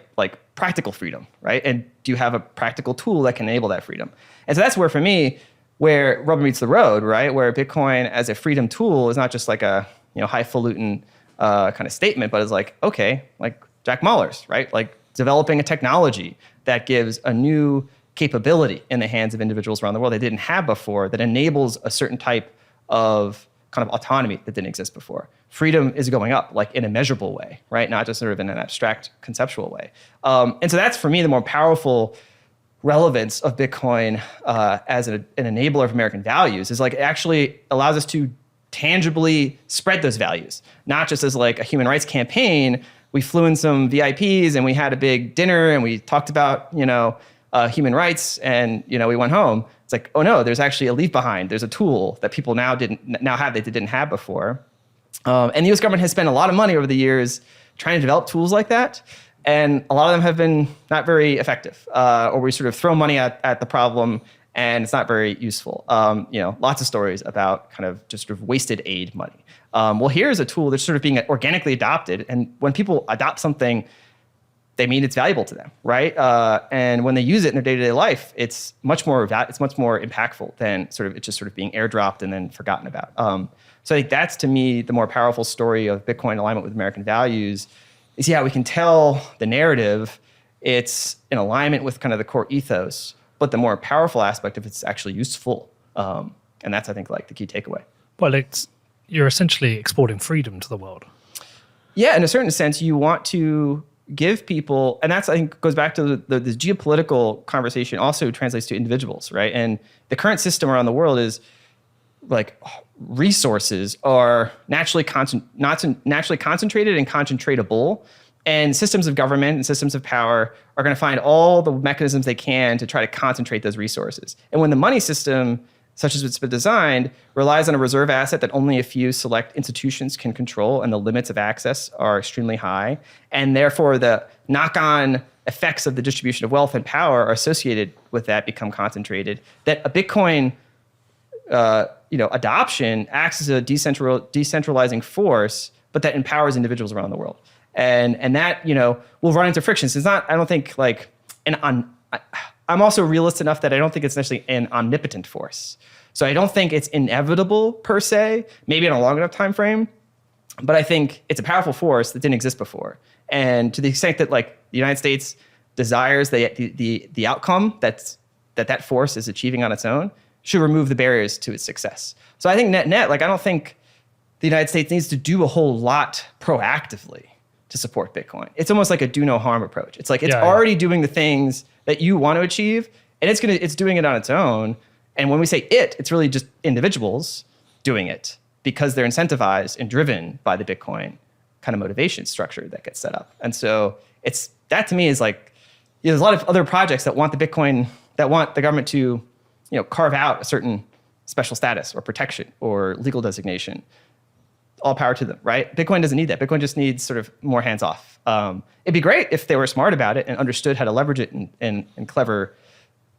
practical freedom, right? And do you have a practical tool that can enable that freedom? And so that's where, for me, where rubber meets the road, right? Where Bitcoin as a freedom tool is not just like a highfalutin kind of statement, but it's like, okay, like, Jack Mallers, right? Like developing a technology that gives a new capability in the hands of individuals around the world they didn't have before, that enables a certain type of kind of autonomy that didn't exist before. Freedom is going up, like in a measurable way, right? Not just sort of in an abstract, conceptual way. And so that's, for me, the more powerful relevance of Bitcoin as an enabler of American values, is like it actually allows us to tangibly spread those values, not just as like a human rights campaign. We flew in some VIPs and we had a big dinner and we talked about, human rights and, we went home. It's like, oh no, there's actually a leave behind. There's a tool that people now have that they didn't have before. And the US government has spent a lot of money over the years trying to develop tools like that. And a lot of them have been not very effective, or we sort of throw money at the problem and it's not very useful. Lots of stories about kind of just sort of wasted aid money. Well, here's a tool that's sort of being organically adopted. And when people adopt something, they mean it's valuable to them, right? And when they use it in their day-to-day life, it's much more impactful than it's just sort of being airdropped and then forgotten about. So I think that's, to me, the more powerful story of Bitcoin alignment with American values is, we can tell the narrative. It's in alignment with kind of the core ethos, but the more powerful aspect of it's actually useful. And that's, I think, like the key takeaway. Well, you're essentially exporting freedom to the world. Yeah, in a certain sense, you want to give people, and that's, I think, goes back to the geopolitical conversation, also translates to individuals, right? And the current system around the world is like resources are naturally concentrated and concentratable, and systems of government and systems of power are going to find all the mechanisms they can to try to concentrate those resources. And when the money system, such as it's been designed, relies on a reserve asset that only a few select institutions can control, and the limits of access are extremely high, and therefore the knock-on effects of the distribution of wealth and power are associated with that become concentrated, that a Bitcoin adoption acts as a decentralizing force, but that empowers individuals around the world. And that, will run into frictions. It's not, I don't think, like, I'm also realist enough that I don't think it's necessarily an omnipotent force. So I don't think it's inevitable per se, maybe in a long enough time frame, but I think it's a powerful force that didn't exist before. And to the extent that, like, the United States desires the outcome that force is achieving on its own, should remove the barriers to its success. So I think net, like, I don't think the United States needs to do a whole lot proactively to support Bitcoin. It's almost like a do no harm approach. It's like it's already doing the things that you want to achieve, and it's doing it on its own. And when we say it's really just individuals doing it because they're incentivized and driven by the Bitcoin kind of motivation structure that gets set up. And so that to me is like, there's a lot of other projects that want the Bitcoin, that want the government to, carve out a certain special status or protection or legal designation. All power to them, right? Bitcoin doesn't need that. Bitcoin just needs sort of more hands off. It'd be great if they were smart about it and understood how to leverage it in clever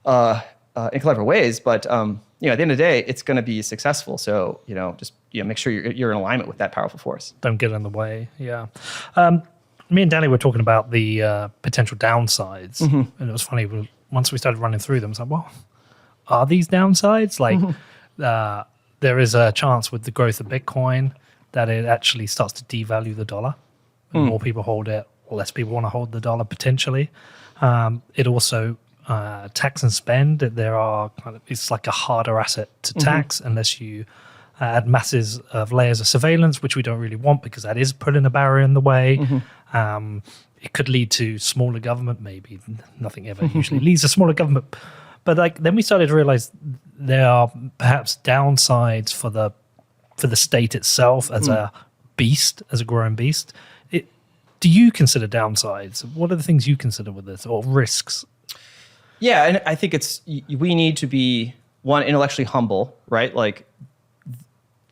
ways. But at the end of the day, it's going to be successful. So just make sure you're in alignment with that powerful force. Don't get in the way. Yeah. Me and Danny were talking about the potential downsides, and it was funny. Once we started running through them, it's like, well, are these downsides? Like, there is a chance with the growth of Bitcoin that it actually starts to devalue the dollar. More people hold it, less people want to hold the dollar potentially. It also tax and spend. It's like a harder asset to tax unless you add masses of layers of surveillance, which we don't really want because that is putting a barrier in the way. It could lead to smaller government. Maybe nothing ever usually leads to smaller government. But then we started to realize there are perhaps downsides for the state itself as a beast, as a growing beast. Do you consider downsides? What are the things you consider with this, or risks? Yeah, and I think we need to be, one, intellectually humble, right? Like,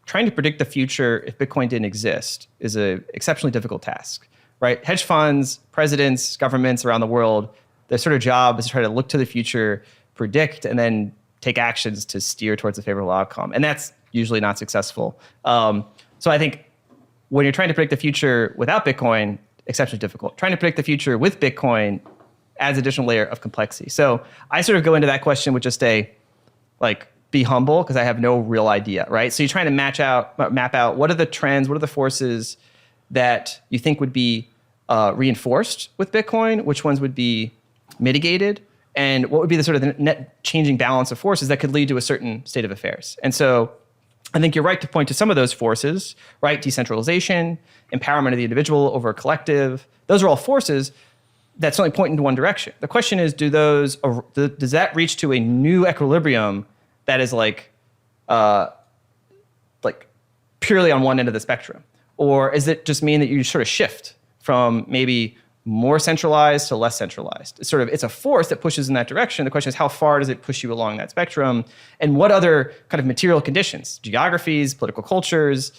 trying to predict the future if Bitcoin didn't exist is an exceptionally difficult task, right? Hedge funds, presidents, governments around the world, their sort of job is to try to look to the future, predict, and then take actions to steer towards a favorable outcome. And that's usually not successful. So I think when you're trying to predict the future without Bitcoin, exceptionally difficult. Trying to predict the future with Bitcoin adds additional layer of complexity. So I sort of go into that question with just be humble, because I have no real idea, right? So you're trying to map out what are the trends, what are the forces that you think would be reinforced with Bitcoin, which ones would be mitigated, and what would be the sort of the net changing balance of forces that could lead to a certain state of affairs. And so I think you're right to point to some of those forces, right? Decentralization, empowerment of the individual over a collective. Those are all forces that certainly point into one direction. The question is, does that reach to a new equilibrium that is like purely on one end of the spectrum? Or is it just mean that you sort of shift from maybe more centralized to less centralized? It's a force that pushes in that direction. The question is, how far does it push you along that spectrum? And what other kind of material conditions, geographies, political cultures,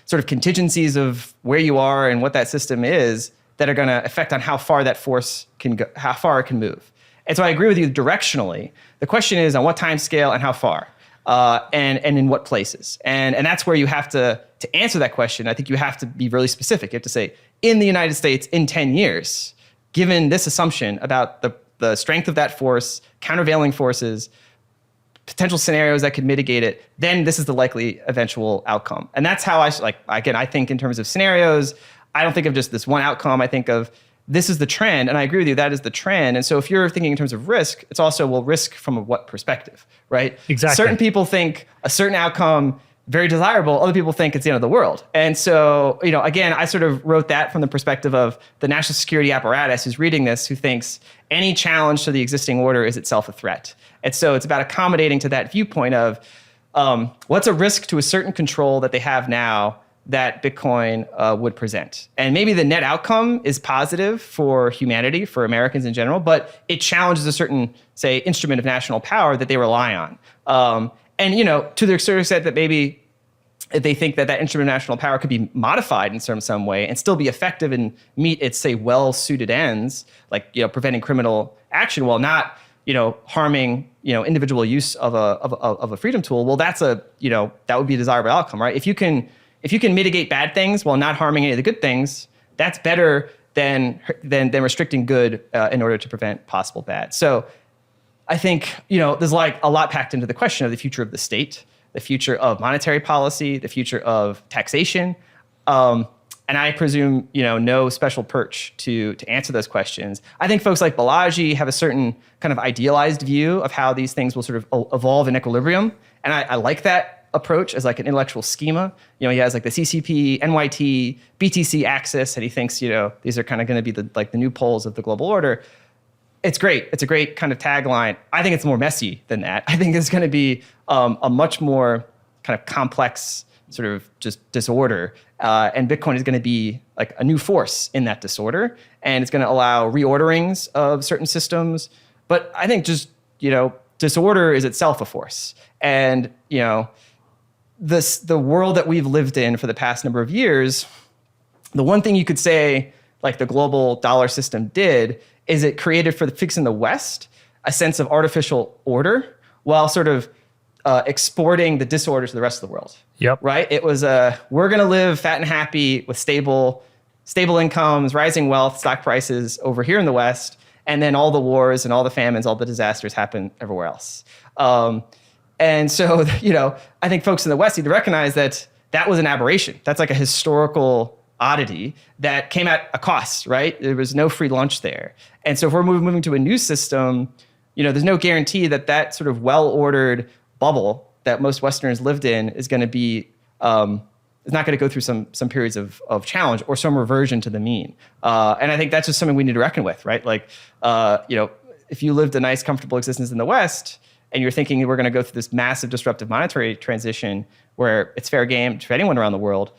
sort of contingencies of where you are and what that system is that are going to affect on how far that force can go, how far it can move. And so I agree with you directionally. The question is on what time scale and how far, and in what places. And that's where you have to answer that question. I think you have to be really specific. You have to say, in the United States in 10 years, given this assumption about the strength of that force, countervailing forces, potential scenarios that could mitigate it, then this is the likely eventual outcome. And that's how I think in terms of scenarios. I don't think of just this one outcome. I think of this is the trend, and I agree with you, that is the trend. And so if you're thinking in terms of risk, it's also, well, risk from what perspective, right? Exactly. Certain people think a certain outcome very desirable. Other people think it's the end of the world. And so, again, I sort of wrote that from the perspective of the national security apparatus who's reading this, who thinks any challenge to the existing order is itself a threat. And so it's about accommodating to that viewpoint of what's a risk to a certain control that they have now that Bitcoin would present. And maybe the net outcome is positive for humanity, for Americans in general, but it challenges a certain, say, instrument of national power that they rely on. And to the extent that maybe they think that instrument of national power could be modified in some way and still be effective and meet its, say, well-suited ends, like preventing criminal action while not harming individual use of a freedom tool. Well, that would be a desirable outcome, right? If you can mitigate bad things while not harming any of the good things, that's better than restricting good in order to prevent possible bad. So I think, there's like a lot packed into the question of the future of the state, the future of monetary policy, the future of taxation. And I presume, no special perch to answer those questions. I think folks like Balaji have a certain kind of idealized view of how these things will sort of evolve in equilibrium. And I like that approach as like an intellectual schema. He has like the CCP, NYT, BTC axis, and he thinks, these are kind of going to be the new poles of the global order. It's great. It's a great kind of tagline. I think it's more messy than that. I think it's going to be a much more kind of complex sort of just disorder. And Bitcoin is going to be like a new force in that disorder. And it's going to allow reorderings of certain systems. But I think just, disorder is itself a force. And, the world that we've lived in for the past number of years, the one thing you could say like the global dollar system did is it created for the folks in the West a sense of artificial order while sort of exporting the disorder to the rest of the world. Yep. Right? It was we're going to live fat and happy with stable incomes, rising wealth, stock prices over here in the West, and then all the wars and all the famines, all the disasters happen everywhere else. And so, I think folks in the West need to recognize that was an aberration. That's like a historical oddity that came at a cost, right? There was no free lunch there. And so if we're moving to a new system, there's no guarantee that sort of well-ordered bubble that most Westerners lived in is going to be, is not going to go through some periods of challenge or some reversion to the mean. And I think that's just something we need to reckon with, right? Like, if you lived a nice, comfortable existence in the West, and you're thinking we're going to go through this massive disruptive monetary transition where it's fair game to anyone around the world,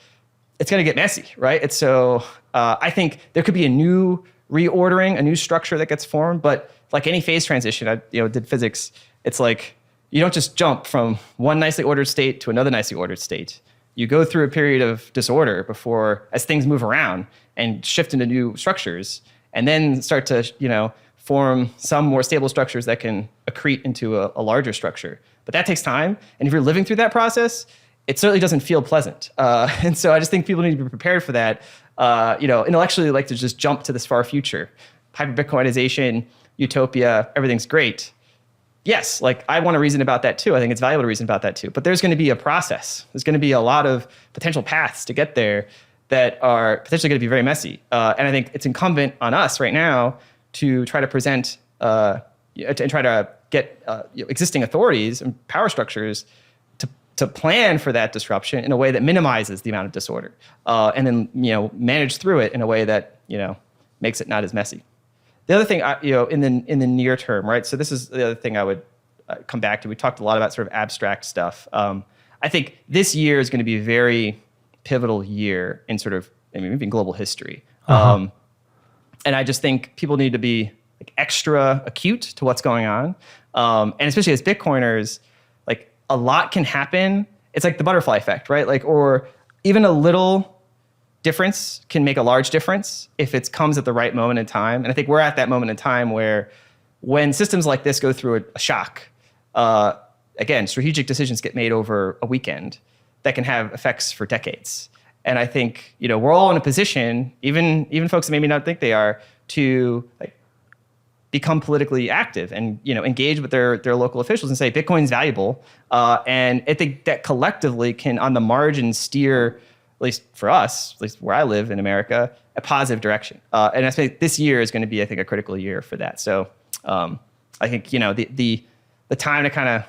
it's going to get messy, right? It's so I think there could be a new reordering, a new structure that gets formed. But like any phase transition, I did physics. It's like you don't just jump from one nicely ordered state to another nicely ordered state. You go through a period of disorder before, as things move around and shift into new structures, and then start to form some more stable structures that can accrete into a larger structure. But that takes time. And if you're living through that process, it certainly doesn't feel pleasant. And so I just think people need to be prepared for that. Intellectually, like to just jump to this far future. Hyper-Bitcoinization, utopia, everything's great. Yes, like I want to reason about that too. I think it's valuable to reason about that too. But there's going to be a process. There's going to be a lot of potential paths to get there that are potentially going to be very messy. And I think it's incumbent on us right now to try to present and try to get existing authorities and power structures to plan for that disruption in a way that minimizes the amount of disorder, and then manage through it in a way that makes it not as messy. The other thing, in the near term, right? So this is the other thing I would come back to. We talked a lot about sort of abstract stuff. I think this year is going to be a very pivotal year in sort of, even global history. And I just think people need to be extra acute to what's going on, and especially as Bitcoiners, a lot can happen. It's like the butterfly effect, right? Or even a little difference can make a large difference if it comes at the right moment in time. And I think we're at that moment in time where when systems like this go through a shock, again, strategic decisions get made over a weekend that can have effects for decades. And I think, we're all in a position, even folks that maybe not think they are, to become politically active and engage with their local officials and say Bitcoin's valuable, and I think that collectively can on the margin steer, at least for us, at least where I live in America, a positive direction. And I think this year is going to be, I think, a critical year for that. So I think the time to kind of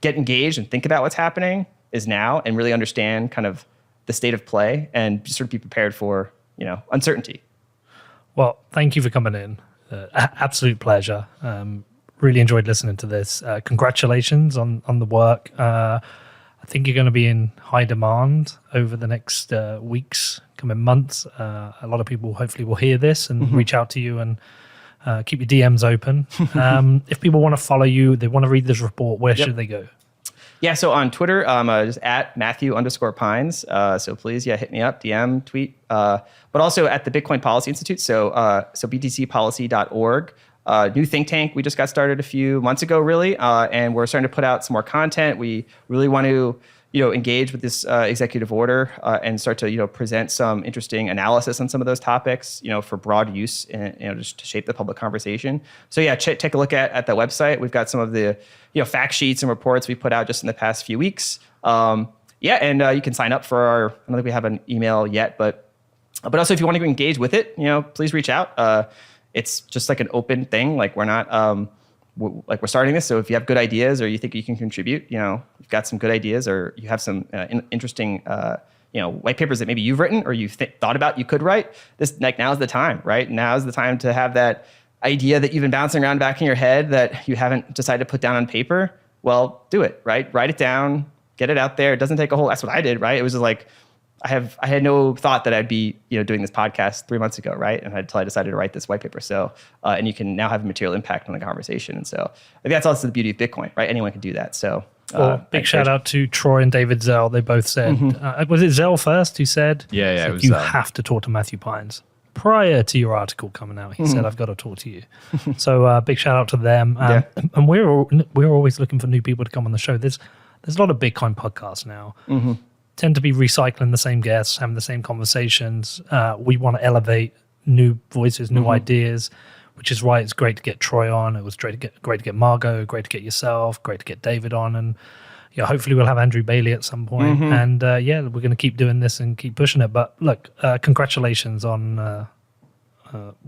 get engaged and think about what's happening is now, and really understand kind of the state of play and just sort of be prepared for uncertainty. Well, thank you for coming in. Absolute pleasure. Really enjoyed listening to this. Congratulations on the work. I think you're going to be in high demand over the next weeks, coming months. A lot of people hopefully will hear this and reach out to you and keep your DMs open. If people want to follow you, they want to read this report, where should they go? Yeah, so on Twitter, just at Matthew_Pines. So please, hit me up, DM, tweet. But also at the Bitcoin Policy Institute, so btcpolicy.org. New think tank we just got started a few months ago, really, and we're starting to put out some more content. We really want to engage with this executive order and start to present some interesting analysis on some of those topics, for broad use and just to shape the public conversation. So take a look at that website. We've got some of the fact sheets and reports we put out just in the past few weeks. And you can sign up for our. I don't think we have an email yet, but also if you want to engage with it, please reach out. It's just like an open thing. We're not. We're starting this, so if you have good ideas or you think you can contribute, you've got some good ideas, or you have some interesting, white papers that maybe you've written or you've thought about you could write. This now's the time, right? Now's the time to have that idea that you've been bouncing around back in your head that you haven't decided to put down on paper. Well, do it, right? Write it down, get it out there. It doesn't take a whole. That's what I did, right? It was just I had no thought that I'd be doing this podcast 3 months ago, right? And until I decided to write this white paper. So and you can now have a material impact on the conversation. And so I think that's also the beauty of Bitcoin, right? Anyone can do that. So big shout out to Troy and David Zell. They both said, was it Zell first who said, it was, you have to talk to Matthew Pines prior to your article coming out. He said, I've got to talk to you. So big shout out to them. And we're always looking for new people to come on the show. There's a lot of Bitcoin podcasts now. Tend to be recycling the same guests, having the same conversations. We want to elevate new voices, new ideas, which is why it's great to get Troy on. It was great to get Margot, great to get yourself, great to get David on, and hopefully we'll have Andrew Bailey at some point. And we're going to keep doing this and keep pushing it. But look, congratulations on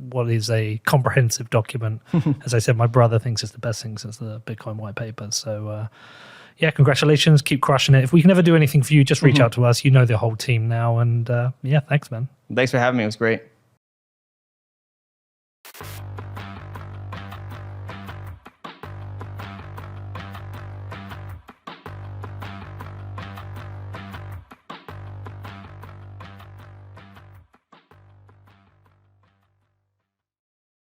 what is a comprehensive document. As I said, my brother thinks it's the best thing since the Bitcoin white paper. So. Congratulations. Keep crushing it. If we can ever do anything for you, just reach out to us. You know the whole team now. And thanks, man. Thanks for having me. It was great.